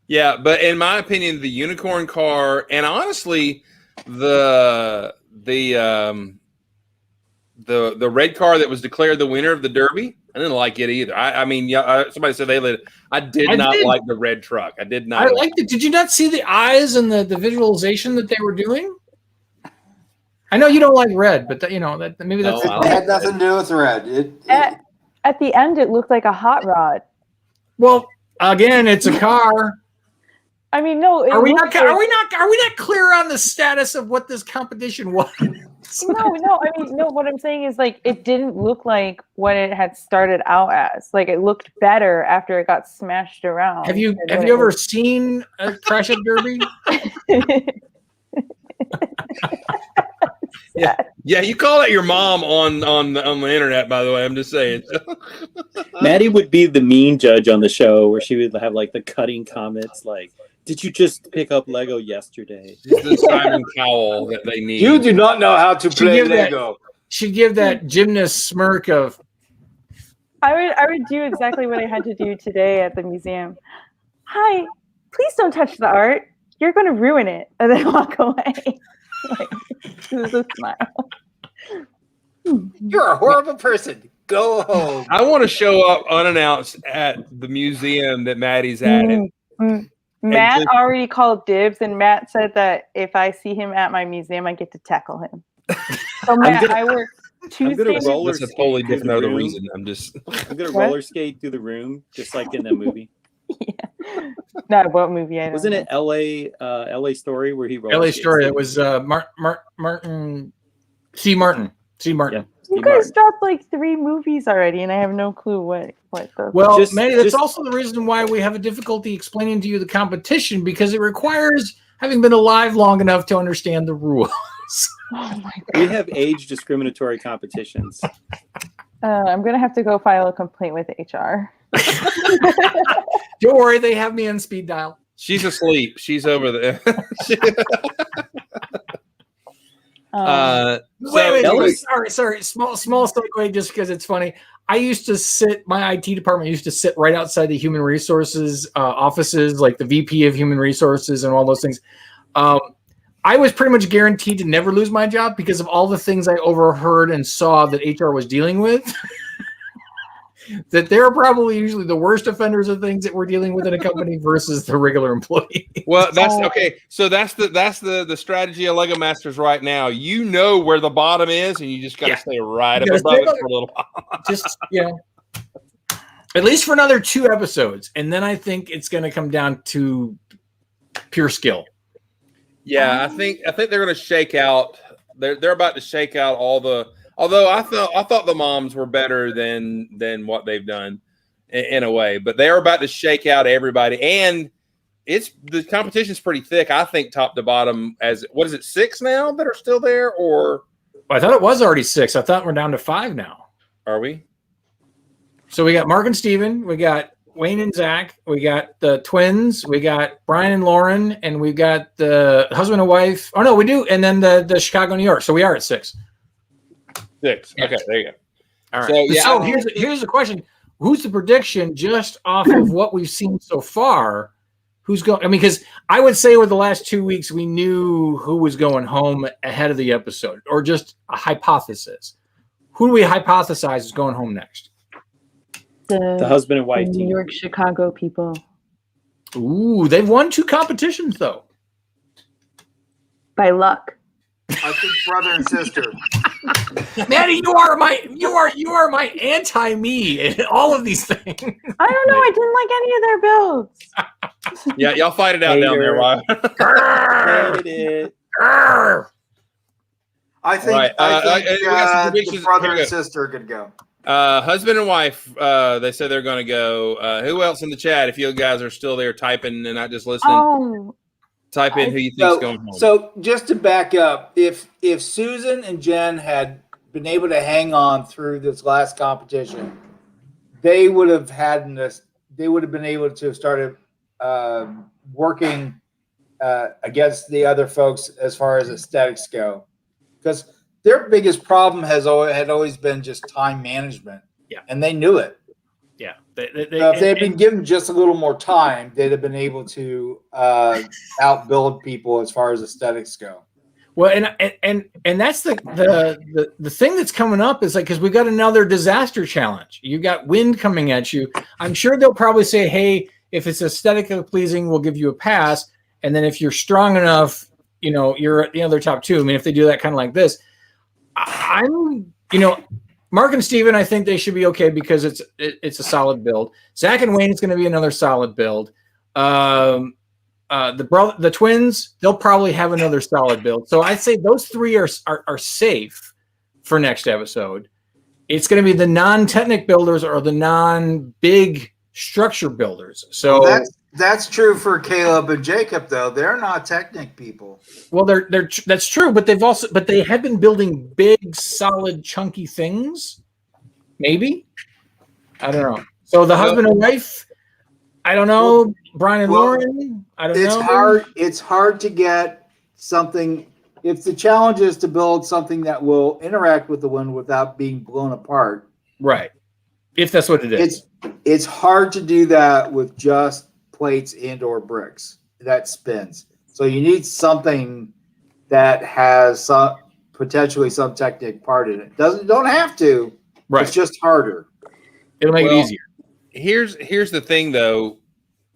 Yeah, but in my opinion, the unicorn car, and honestly, the red car that was declared the winner of the Derby, I didn't like it either. I mean, somebody said I did not like the red truck. I did not. I liked it. Did you not see the eyes and the visualization that they were doing? I know you don't like red, but maybe that's it had nothing to do with red. At the end, it looked like a hot rod. Well, again, it's a car. I mean, no. Are we not clear on the status of what this competition was? No. I mean, no. What I'm saying is, like, it didn't look like what it had started out as. Like, it looked better after it got smashed around. Have you ever seen a crash at Derby? Yeah. You call that your mom on the internet. By the way, I'm just saying. Maddie would be the mean judge on the show, where she would have like the cutting comments, like, Did you just pick up Lego yesterday? It's the Simon Cowell that they need. You do not know how to play Lego. She'd give that gymnast smirk of. I would do exactly what I had to do today at the museum. Hi, please don't touch the art. You're going to ruin it, and then walk away. Like, this is a smile. You're a horrible person. Go home. I want to show up unannounced at the museum that Maddie's at. Matt already called dibs, and Matt said that if I see him at my museum, I get to tackle him. So Matt, I work Tuesday. That's a totally different other reason. I'm gonna roller skate through the room, just like in that movie. Yeah. Not what movie? I don't Wasn't know. it L.A. Story where he roller LA Story? It was Martin C. Martin. Yeah. You guys dropped like 3 movies already, and I have no clue what the. Well, Manny, that's also the reason why we have a difficulty explaining to you the competition, because it requires having been alive long enough to understand the rules. Oh my God. We have age discriminatory competitions. I'm gonna have to go file a complaint with HR. Don't worry, they have me on speed dial. She's asleep. She's over there. Wait, sorry. Small segue, just because it's funny. I used to sit. My IT department used to sit right outside the human resources offices, like the VP of human resources and all those things. I was pretty much guaranteed to never lose my job because of all the things I overheard and saw that HR was dealing with. That they're probably usually the worst offenders of things that we're dealing with in a company versus the regular employee. Well, that's okay. So that's the strategy of Lego Masters right now. You know where the bottom is, and you just got to stay right up above it for a little while. Just at least for another 2 episodes, and then I think it's going to come down to pure skill. Yeah, I think they're going to shake out. They're about to shake out all the. Although I thought the moms were better than what they've done in a way, but they're about to shake out everybody, and the competition's pretty thick. I think top to bottom. As what is it, 6 now that are still there, or I thought it was already 6. I thought we're down to 5 now. Are we? So we got Mark and Steven, we got Wayne and Zach, we got the twins, we got Brian and Lauren, and we got the husband and wife. Oh no, we do, and then the Chicago, New York. So we are at 6. 6. Okay, there you go. All right. So here's the question: who's the prediction just off of what we've seen so far? Who's going? I mean, because I would say with the last 2 weeks, we knew who was going home ahead of the episode, or just a hypothesis. Who do we hypothesize is going home next? The husband and wife team. New York, Chicago people. Ooh, they've won 2 competitions though. By luck. I think brother and sister. Maddie, you are my anti-me in all of these things. I don't know. I didn't like any of their builds. Yeah, y'all fight it out down there, Ryan. I think the brother and sister could go. Husband and wife, they said they're going to go. Who else in the chat? If you guys are still there typing and not just listening, type in who you think's going home. So just to back up, if Susan and Jen had been able to hang on through this last competition, they would have been able to have started working against the other folks as far as aesthetics go, because their biggest problem had always been just time management. Yeah, and they knew it. Yeah, if they had been given just a little more time, they'd have been able to outbuild people as far as aesthetics go. Well, and that's the thing that's coming up is like, because we got another disaster challenge. You got wind coming at you. I'm sure they'll probably say, hey, if it's aesthetically pleasing, we'll give you a pass. And then if you're strong enough, you're at the other top 2. I mean, if they do that kind of like this, Mark and Steven, I think they should be okay because it's a solid build. Zach and Wayne is going to be another solid build. The twins, they'll probably have another solid build. So I'd say those 3 are safe for next episode. It's going to be the non-Technic builders or the non-big structure builders. So that's true for Caleb and Jacob, though. They're not Technic people. Well, that's true, but they have been building big, solid, chunky things. Maybe, I don't know. So the husband and wife, I don't know, Brian and Lauren. I don't know. It's hard to get something. If the challenge is to build something that will interact with the wind without being blown apart, right? If that's what it is, it's hard to do that with just plates and/or bricks that spins. So you need something that has potentially some technical part in it. Don't have to. Right. It's just harder. It'll make it easier. Here's the thing, though.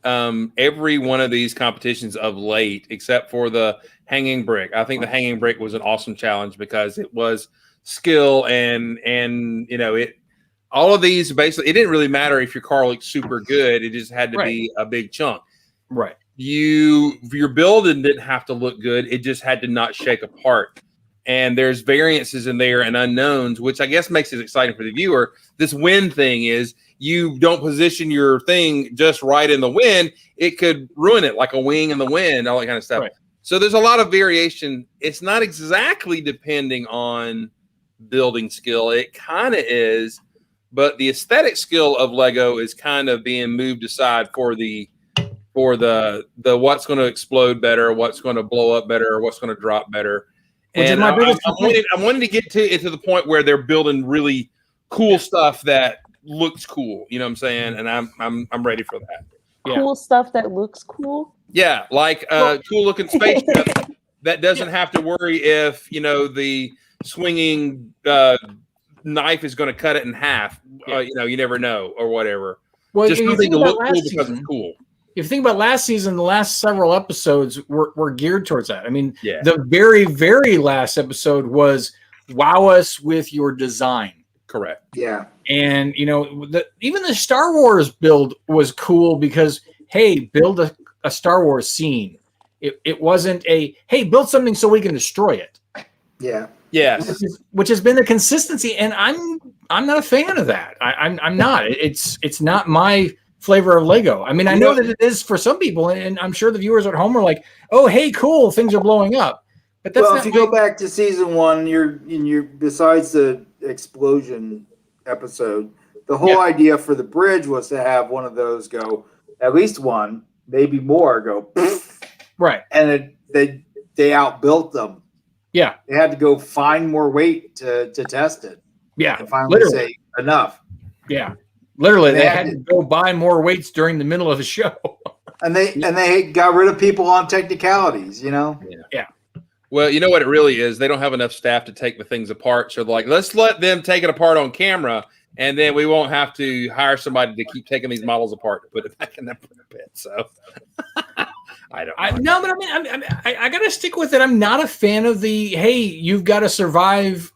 Every one of these competitions of late, except for the hanging brick, I think the hanging brick was an awesome challenge because it was skill and it. All of these basically, it didn't really matter if your car looked super good. It just had to be a big chunk. Right. Your building didn't have to look good. It just had to not shake apart. And there's variances in there and unknowns, which I guess makes it exciting for the viewer. This wind thing is you don't position your thing just right in the wind. It could ruin it, like a wing in the wind, all that kind of stuff. Right. So there's a lot of variation. It's not exactly depending on building skill. It kind of is, but the aesthetic skill of Lego is kind of being moved aside for the what's going to explode better, what's going to blow up better, or what's going to drop better. And I'm wanting to get to the point where they're building really cool stuff that looks cool. You know what I'm saying? And I'm ready for that. Cool stuff that looks cool. Yeah, like cool looking spaceship that doesn't have to worry if the swinging knife is going to cut it in half. You never know or whatever. Well, just something to look cool because it's cool. If you think about last season, the last several episodes were geared towards that. I mean, yeah. The very, very last episode was wow us with your design. Correct. Yeah. And, even the Star Wars build was cool because, hey, build a Star Wars scene. It wasn't hey, build something so we can destroy it. Yeah. Yes. Which has been the consistency. And I'm not a fan of that. I'm not. It's not my flavor of Lego. I mean, I know that it is for some people, and I'm sure the viewers at home are like, "Oh, hey, cool, things are blowing up." But that's if you go back to season 1, you're besides the explosion episode, the whole idea for the bridge was to have one of those go, at least one, maybe more, go right, and they outbuilt them. Yeah, they had to go find more weight to test it. Yeah, to finally say enough. Yeah. Literally, they had to go buy more weights during the middle of the show. And they got rid of people on technicalities, Yeah. Well, you know what it really is? They don't have enough staff to take the things apart. So they're like, let's let them take it apart on camera, and then we won't have to hire somebody to keep taking these models apart to put it back in the pit. So I don't know. But I mean, I got to stick with it. I'm not a fan of the, hey, you've got to survive,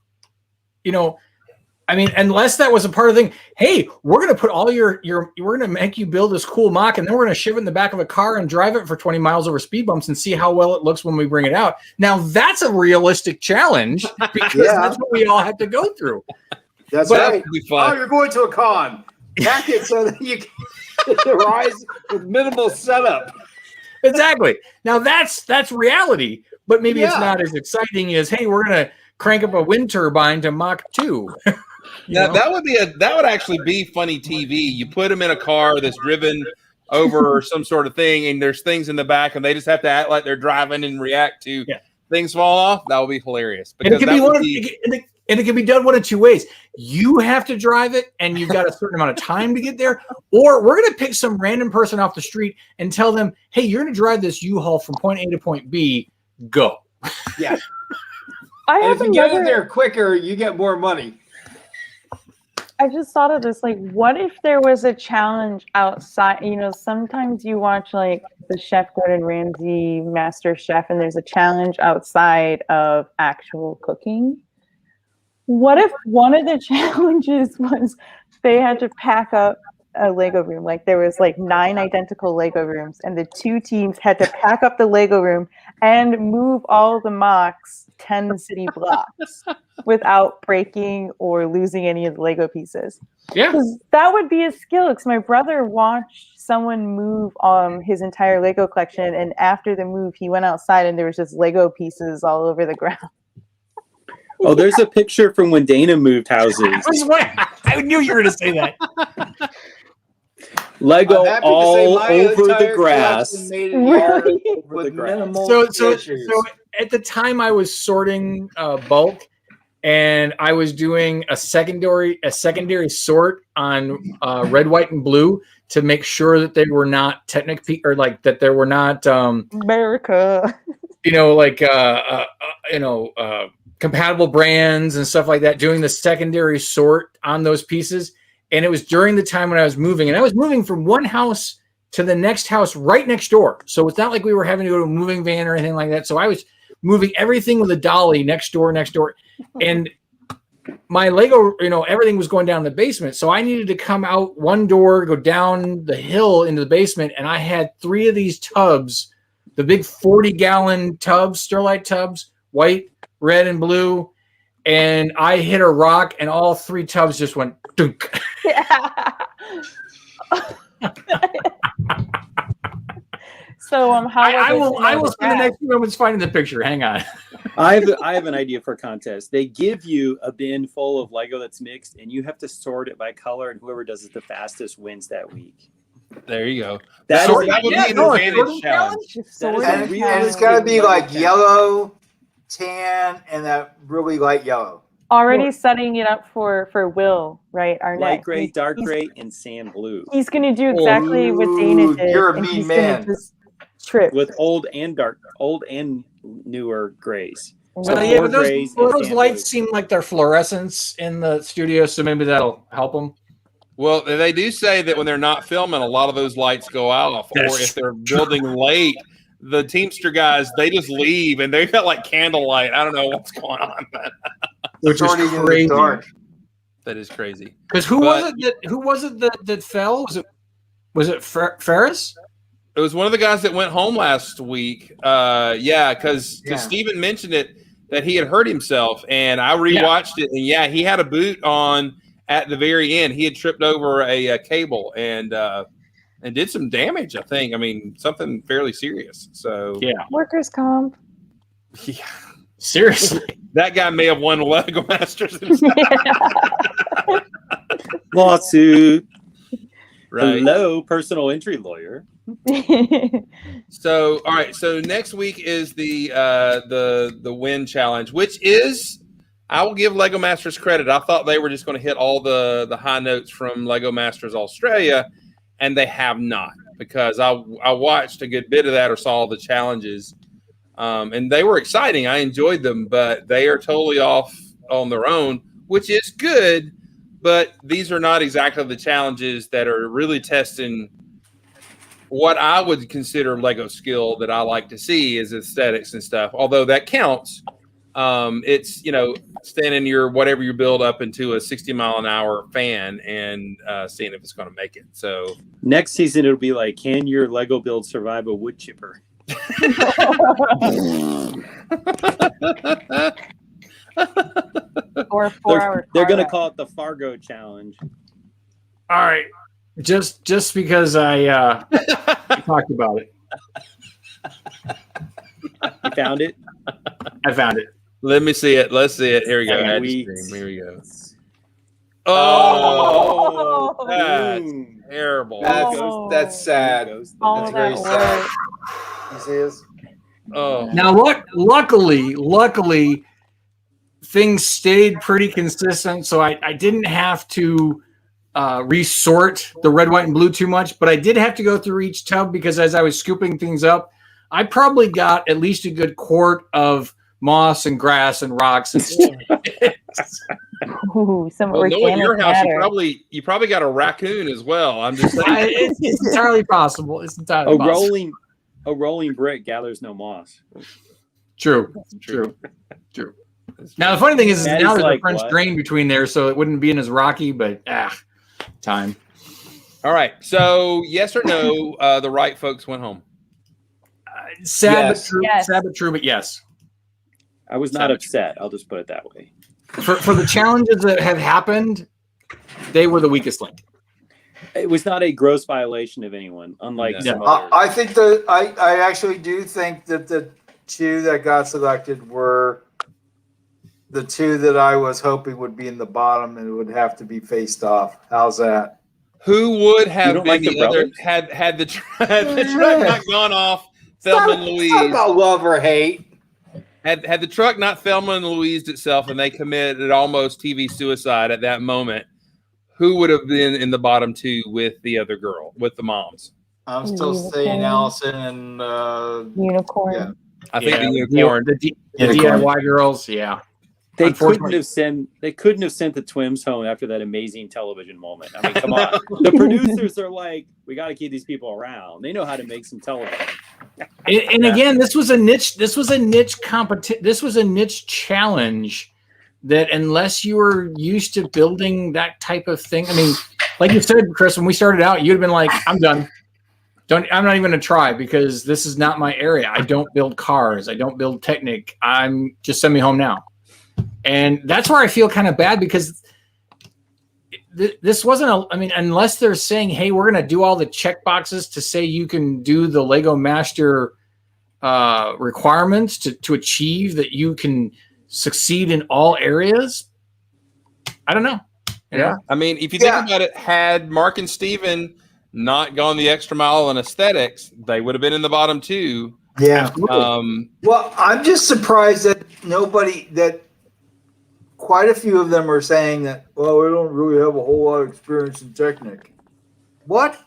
I mean, unless that was a part of the thing. Hey, we're going to put all we're going to make you build this cool mock, and then we're going to shove it in the back of a car and drive it for 20 miles over speed bumps and see how well it looks when we bring it out. Now that's a realistic challenge because that's what we all have to go through. That's right. Oh, you're going to a con. Pack it so that you can rise with minimal setup. Exactly. Now that's reality, but maybe it's not as exciting as, hey, we're going to crank up a wind turbine to Mach 2. Now that would actually be funny TV. You put them in a car that's driven over some sort of thing, and there's things in the back, and they just have to act like they're driving and react to things fall off. That would be hilarious. And it can be done one of two ways. You have to drive it, and you've got a certain amount of time to get there, or we're going to pick some random person off the street and tell them, "Hey, you're going to drive this U-Haul from point A to point B. Go." Yeah. If you get in there quicker, you get more money. I just thought of this, like, what if there was a challenge outside? Sometimes you watch like the Chef Gordon Ramsay Master Chef, and there's a challenge outside of actual cooking. What if one of the challenges was they had to pack up a Lego room? Like there was like 9 identical Lego rooms, and the 2 teams had to pack up the Lego room and move all the mocks 10 city blocks without breaking or losing any of the Lego pieces. Yeah. That would be a skill, because my brother watched someone move his entire Lego collection, and after the move he went outside and there was just Lego pieces all over the ground. Oh, there's a picture from when Dana moved houses. I knew you were going to say that. Lego all over the grass. With minimal issues. So at the time I was sorting bulk, and I was doing a secondary sort on red, white, and blue to make sure that they were not that there were not America. Compatible brands and stuff like that. Doing the secondary sort on those pieces, and it was during the time when I was moving, and I was moving from one house to the next house right next door. So it's not like we were having to go to a moving van or anything like that. So I was moving everything with a dolly next door. And my Lego, everything was going down in the basement. So I needed to come out one door, go down the hill into the basement. And I had 3 of these tubs, the big 40-gallon tubs, Sterlite tubs, white, red, and blue. And I hit a rock and all 3 tubs just went dunk. Yeah. So I will spend the next few moments finding the picture. Hang on. I have an idea for a contest. They give you a bin full of Lego that's mixed, and you have to sort it by color, and whoever does it the fastest wins that week. There you go. That would be an advantage challenge. And it's got to be like yellow, tan, and that really light yellow. Already setting it up for Will, right? Our light next gray, dark gray, and sand blue. He's going to do exactly what Dana did. You're a mean man. Trip with old and newer grays. So yeah, but those lights seem like they're fluorescents in the studio, so maybe that'll help them. Well, they do say that when they're not filming, a lot of those lights go off, or if they're building late, the Teamster guys, they just leave and they've got like candlelight. I don't know what's going on, which is crazy. That is crazy. Because who was it that fell? Was it Ferris? It was one of the guys that went home last week. Because Steven mentioned it, that he had hurt himself, and I rewatched it, and he had a boot on at the very end. He had tripped over a cable and did some damage, I think. I mean, something fairly serious. So workers' comp. Yeah, seriously, that guy may have won Lego Masters. Lawsuit. Right. Hello, personal injury lawyer. So, all right. So next week is the win challenge, which is, I will give Lego Masters credit. I thought they were just going to hit all the high notes from Lego Masters Australia, and they have not, because I watched a good bit of that or saw the challenges, and they were exciting. I enjoyed them, but they are totally off on their own, which is good. But these are not exactly the challenges that are really testing what I would consider Lego skill that I like to see is aesthetics and stuff. Although that counts, it's standing your whatever you build up into a 60-mile-an-hour fan and seeing if it's going to make it. So next season it'll be like, can your Lego build survive a wood chipper? Or 4-hour. They're going to call it the Fargo challenge. All right. Just because I talked about it. You found it? I found it. Let me see it. Let's see it. Here we go. Here we go. Oh, that's terrible. That's sad. That's very sad. You see this? Oh. Now, luckily, things stayed pretty consistent, so I didn't have to resort the red, white, and blue too much, but I did have to go through each tub because as I was scooping things up, I probably got at least a good quart of moss and grass and rocks and stuff. Ooh, some knowing your house, matter. you probably got a raccoon as well. I'm just saying. It's entirely possible. It's entirely possible. A rolling brick gathers no moss. True. Now the funny thing is now there's a French drain between there, so it wouldn't be in as rocky. But time. All right. So yes or no, the right folks went home. Sad but true. But yes. I was not upset. I'll just put it that way. For the challenges that have happened, they were the weakest link. It was not a gross violation of anyone, unlike some others. I think I actually do think that the 2 that got selected were the 2 that I was hoping would be in the bottom and it would have to be faced off. How's that? Who would have been like the the other had the truck not gone off? Thelma and Louise. Talk about love or hate. Had the truck not Thelma and Louised itself, and they committed almost TV suicide at that moment, who would have been in the bottom two with the other girl, with the moms? I'm still saying Allison and Unicorn. Yeah. I think the unicorn. The DIY girls, yeah. They couldn't have sent the Twims home after that amazing television moment. I mean, come on. The producers are like, we got to keep these people around. They know how to make some television. And again, this was a niche. This was a niche This was a niche challenge that, unless you were used to building that type of thing, I mean, like you said, Chris, when we started out, you'd have been like, "I'm done. I'm not even going to try because this is not my area. I don't build cars. I don't build Technic. I'm just send me home now." And that's where I feel kind of bad because this wasn't I mean, unless they're saying, hey, we're going to do all the check boxes to say you can do the Lego Master requirements to achieve that you can succeed in all areas. I don't know. Yeah. I mean, if you think about it, had Mark and Steven not gone the extra mile on aesthetics, they would have been in the bottom two. Yeah. Well, I'm just surprised that quite a few of them are saying that, well, we don't really have a whole lot of experience in Technic. What?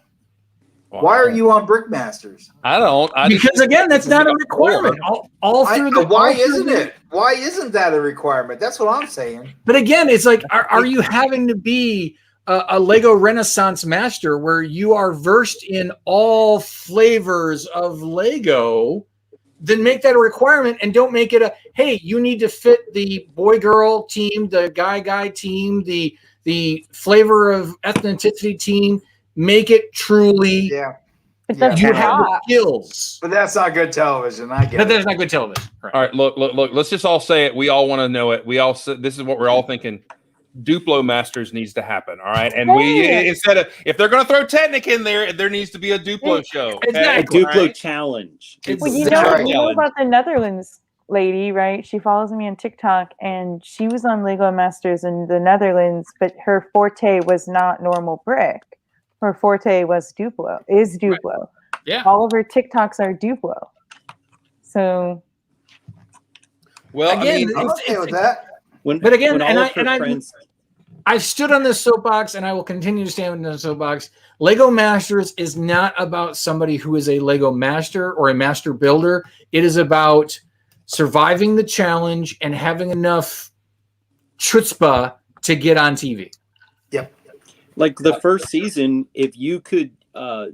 Wow. Why are you on Brickmasters? I don't. Because again, that's not a requirement. Why isn't it? Why isn't that a requirement? That's what I'm saying. But again, it's like, are you having to be a Lego Renaissance master where you are versed in all flavors of Lego? Then make that a requirement and don't make it a, hey, you need to fit the boy-girl team, the guy team, the flavor of ethnicity team. Make it truly. Yeah. But you have the skills. But that's not good television. I get it. But that's not good television. Right. All right, look. Let's just all say it. We all want to know it. This is what we're all thinking. Duplo Masters needs to happen. All right. And instead of, if they're going to throw Technic in there needs to be a Duplo show. Okay? Exactly. A Duplo challenge. Well, you know about the Netherlands lady, right? She follows me on TikTok and she was on Lego Masters in the Netherlands, but her forte was not normal brick. Her forte was Duplo, Duplo. Right. Yeah. All of her TikToks are Duplo. So. Well, again, I'm okay with that. I've stood on this soapbox and I will continue to stand on this soapbox. Lego Masters is not about somebody who is a Lego master or a master builder. It is about surviving the challenge and having enough chutzpah to get on TV. Yep. Like the first season, if you could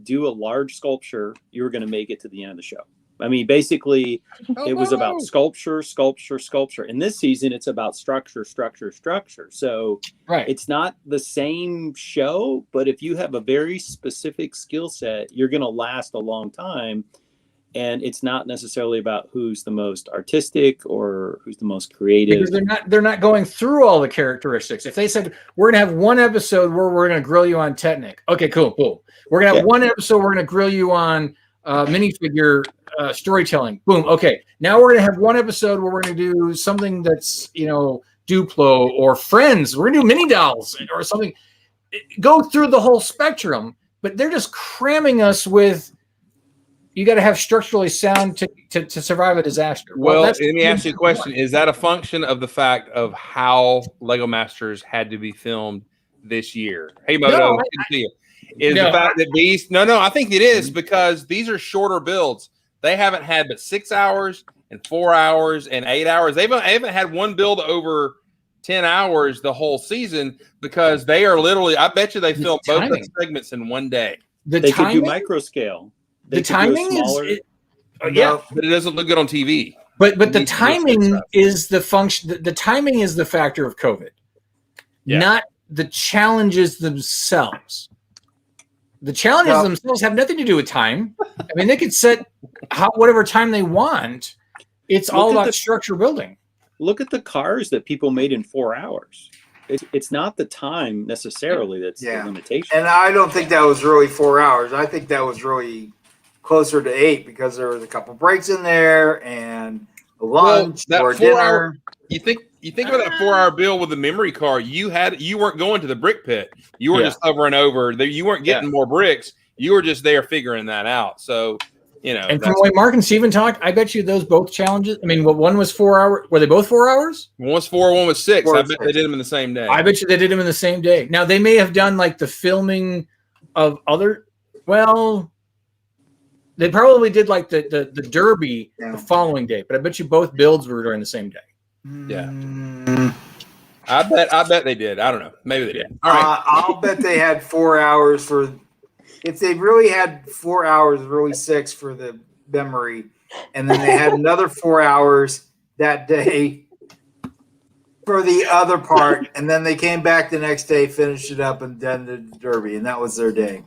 do a large sculpture, you were going to make it to the end of the show. I mean, basically, it was about sculpture. And this season, it's about structure. So it's not the same show, but if you have a very specific skill set, you're going to last a long time. And it's not necessarily about who's the most artistic or who's the most creative. Because they're not going through all the characteristics. If they said, we're going to have one episode where we're going to grill you on Technic. Okay, cool. We're going to have one episode we're going to grill you on minifigure storytelling. Boom. Okay. Now we're going to have one episode where we're going to do something that's, Duplo or Friends. We're going to do mini dolls or something. Go through the whole spectrum, but they're just cramming us with, you got to have structurally sound to survive a disaster. Well, let me ask you a question. Is that a function of the fact of how Lego Masters had to be filmed this year? Hey, Moto, good to see you. Is the fact that these? No, I think it is because these are shorter builds. They haven't had but 6 hours and 4 hours and 8 hours. They haven't had one build over 10 hours the whole season because they are literally. I bet you they filmed both the segments in one day. They could do micro scale. The timing is, but it doesn't look good on TV. But the timing is the function. The timing is the factor of COVID, not the challenges themselves. The challenges themselves have nothing to do with time. I mean, they could set whatever time they want. It's all about structure building. Look at the cars that people made in 4 hours. It's not the time necessarily that's the limitation. And I don't think that was really 4 hours. I think that was really closer to 8 because there was a couple breaks in there and a lunch or dinner. You think You think about that 4-hour build with the memory card. You weren't going to the brick pit. You were just hovering over. You weren't getting more bricks. You were just there figuring that out. So, And from the way Mark and Steven talked, I bet you those both challenges. I mean, one was 4 hours. Were they both 4 hours? One was 4, one was 6. I bet they did them in the same day. I bet you they did them in the same day. Now they may have done like the filming of other. Well, they probably did like the Derby the following day, but I bet you both builds were during the same day. Yeah. I bet they did. I don't know. Maybe they did. All right. I'll bet they had 4 hours for. If they really had 4 hours, really 6 for the memory, and then they had another 4 hours that day for the other part, and then they came back the next day, finished it up, and then the Derby, and that was their day.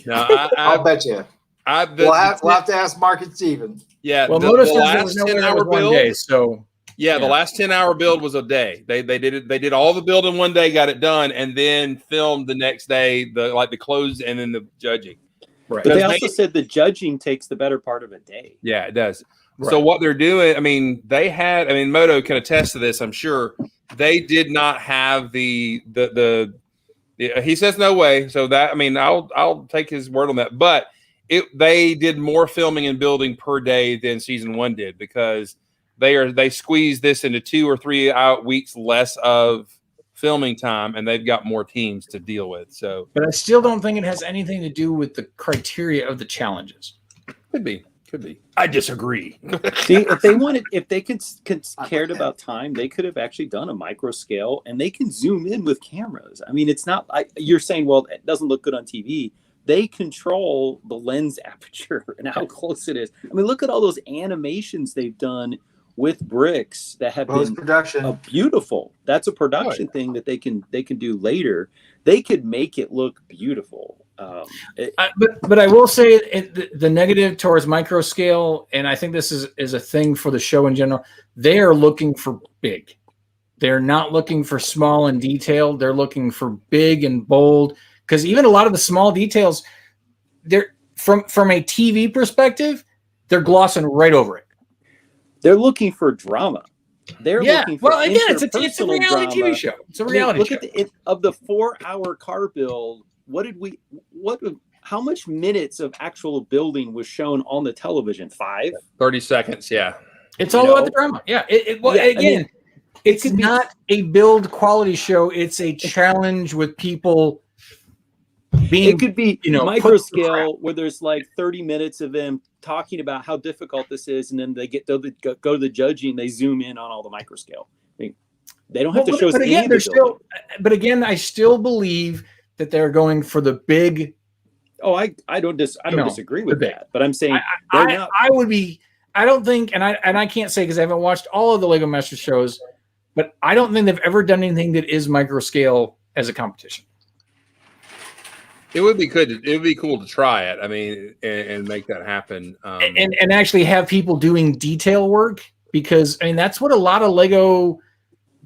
No, I'll bet you. We'll have to ask Mark and Steven. Yeah, well, the last 10-hour build. Day, so the last 10-hour build was a day. They did it. They did all the build in one day, got it done, and then filmed the next day the close and then the judging. Right. But they also said the judging takes the better part of a day. Yeah, it does. Right. So what they're doing, I mean, Moto can attest to this, I'm sure. They did not have the he says no way. So that, I mean, I'll take his word on that. But they did more filming and building per day than season 1 did, because they squeezed this into 2 or 3 weeks less of filming time, and they've got more teams to deal with. So, but I still don't think it has anything to do with the criteria of the challenges. Could be. I disagree. See, if they cared about time, they could have actually done a micro scale, and they can zoom in with cameras. I mean, it's not you're saying, well, it doesn't look good on TV. They control the lens aperture and how close it is. I mean, look at all those animations they've done with bricks that have been beautiful. That's a production thing that they can do later. They could make it look beautiful. But I will say the negative towards micro scale, and I think this is a thing for the show in general. They are looking for big. They're not looking for small and detailed. They're looking for big and bold. Because even a lot of the small details, they're from a TV perspective, they're glossing right over it. They're looking for drama. They're looking for it's a reality drama. TV show. It's a reality show. Look at of the 4-hour car build. How much minutes of actual building was shown on the television? 30 seconds. Yeah. It's all about the drama. Yeah. It's not a build quality show. It's a challenge with people. It could be micro scale where there's like 30 minutes of them talking about how difficult this is, and then they go to the judging, they zoom in on all the micro scale. I mean, they don't have to show us any of the but again, I still believe that they're going for the big. Oh, I don't disagree with that, but I'm saying I don't think, and I can't say because I haven't watched all of the Lego Master shows, but I don't think they've ever done anything that is micro scale as a competition. It would be good. It would be cool to try it. I mean, and make that happen. And actually have people doing detail work, because I mean that's what a lot of Lego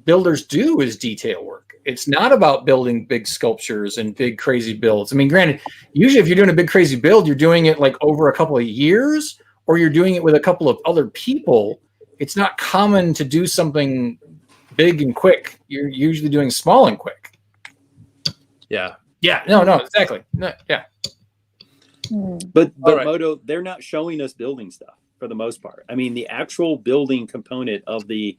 builders do is detail work. It's not about building big sculptures and big crazy builds. I mean, granted, usually if you're doing a big crazy build, you're doing it like over a couple of years, or you're doing it with a couple of other people. It's not common to do something big and quick. You're usually doing small and quick. Yeah. Yeah, no, exactly. No, yeah. But Moto, they're not showing us building stuff for the most part. I mean, the actual building component of the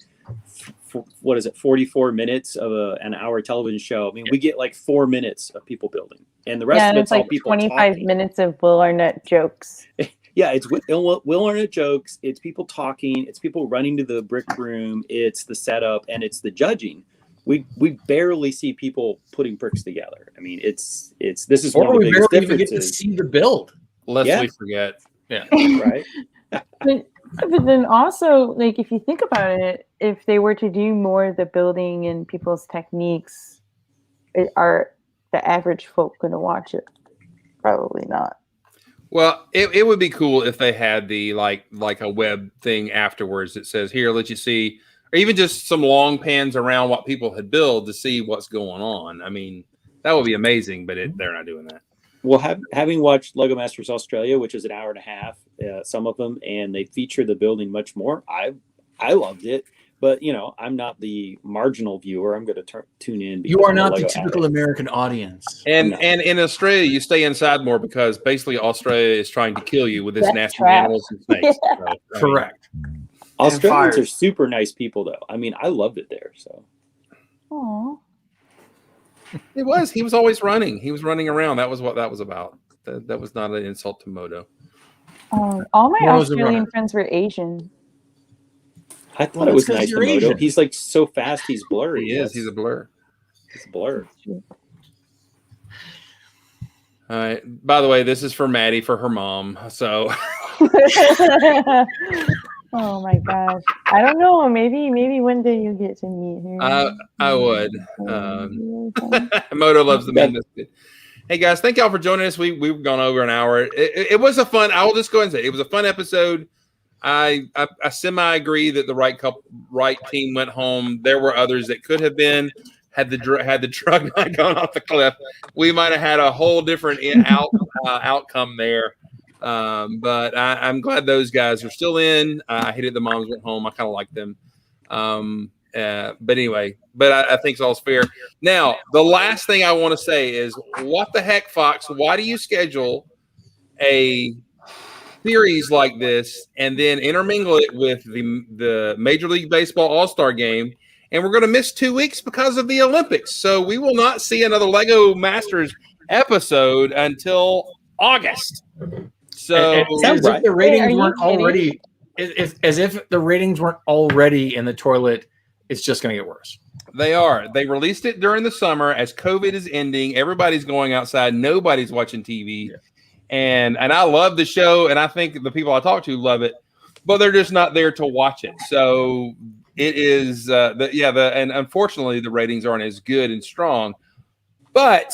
44 minutes of an hour television show. I mean, we get like 4 minutes of people building, and the rest of it's all like people 25 talking. minutes of Will Arnett jokes. Yeah, it's Will Arnett jokes. It's people talking. It's people running to the brick room. It's the setup, and it's the judging. We barely see people putting bricks together. I mean, this is one of the biggest differences. We barely even get to see the build. Lest we forget. Yeah. Right. But then also, like, if you think about it, if they were to do more of the building and people's techniques, are the average folk going to watch it? Probably not. Well, it would be cool if they had the like a web thing afterwards that says, here, let you see, or even just some long pans around what people had built to see what's going on. I mean, that would be amazing, but they're not doing that. Well, having watched Lego Masters Australia, which is an hour and a half, some of them, and they feature the building much more, I loved it. But I'm not the marginal viewer. I'm going to tune in. You are not the typical American audience. And in Australia, you stay inside more because basically Australia is trying to kill you with its nasty animals and snakes. Yeah. So, correct. Australians are super nice people, though. I mean, I loved it there. So. Aww. He was always running. He was running around. That was what that was about. That was not an insult to Moto. All my Australian friends were Asian. I thought it was nice to Moto. He's like so fast, he's blurry. He is. He's a blur. He's a blur. All right. By the way, this is for Maddie for her mom. So. Oh my gosh! I don't know. Maybe one day you get to meet her. I would. Moto loves the men. Hey guys, thank y'all for joining us. We've gone over an hour. It was a fun. I will just go ahead and say it was a fun episode. I semi agree that the right team went home. There were others that could have been. Had the truck not gone off the cliff, we might have had a whole different outcome there. But I'm glad those guys are still in. I hated the moms went home. I kind of like them. But anyway, I think it's all fair. Now, the last thing I want to say is, what the heck, Fox? Why do you schedule a series like this and then intermingle it with the Major League Baseball All-Star Game? And we're going to miss 2 weeks because of the Olympics. So we will not see another Lego Masters episode until August. So as if the ratings weren't already, as if the ratings weren't already in the toilet, it's just going to get worse. They are. They released it during the summer as COVID is ending. Everybody's going outside. Nobody's watching TV. Yeah. And I love the show, and I think the people I talk to love it, but they're just not there to watch it. So it is, and unfortunately the ratings aren't as good and strong. But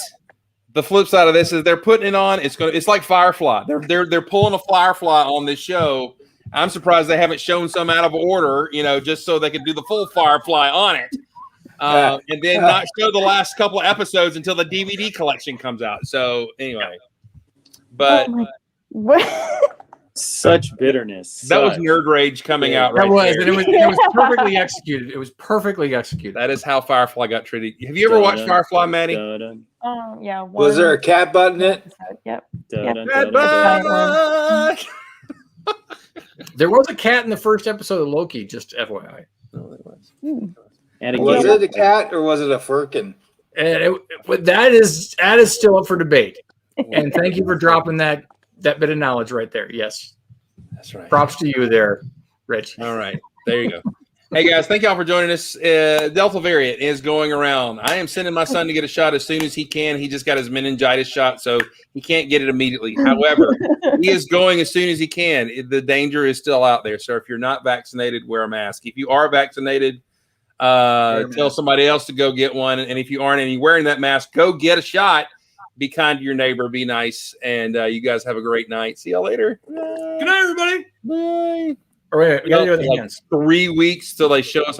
the flip side of this is they're putting it on. It's like Firefly. They're pulling a Firefly on this show. I'm surprised they haven't shown some out of order, just so they could do the full Firefly on it, and then not show the last couple of episodes until the DVD collection comes out. So anyway, but such bitterness. That was nerd rage coming out. Right, that was, there. And it was perfectly executed. It was perfectly executed. That is how Firefly got treated. Have you ever watched Firefly, Maddie? Oh yeah. Was there a cat butt in it? Yep. Cat butt. There was a cat in the first episode of Loki. Just FYI. No, it was. And was it a cat or was it a firkin? And that is still up for debate. And thank you for dropping that bit of knowledge right there. Yes, that's right. Props to you there, Rich. All right, there you go. Hey guys, thank y'all for joining us. Delta variant is going around. I am sending my son to get a shot as soon as he can. He just got his meningitis shot, so he can't get it immediately. However, he is going as soon as he can. The danger is still out there. So if you're not vaccinated, wear a mask. If you are vaccinated, tell somebody else to go get one. And if you aren't and you're wearing that mask, go get a shot. Be kind to your neighbor. Be nice. And you guys have a great night. See y'all later. Good night, everybody. Bye. All right, we got to do it again. Like 3 weeks till they show us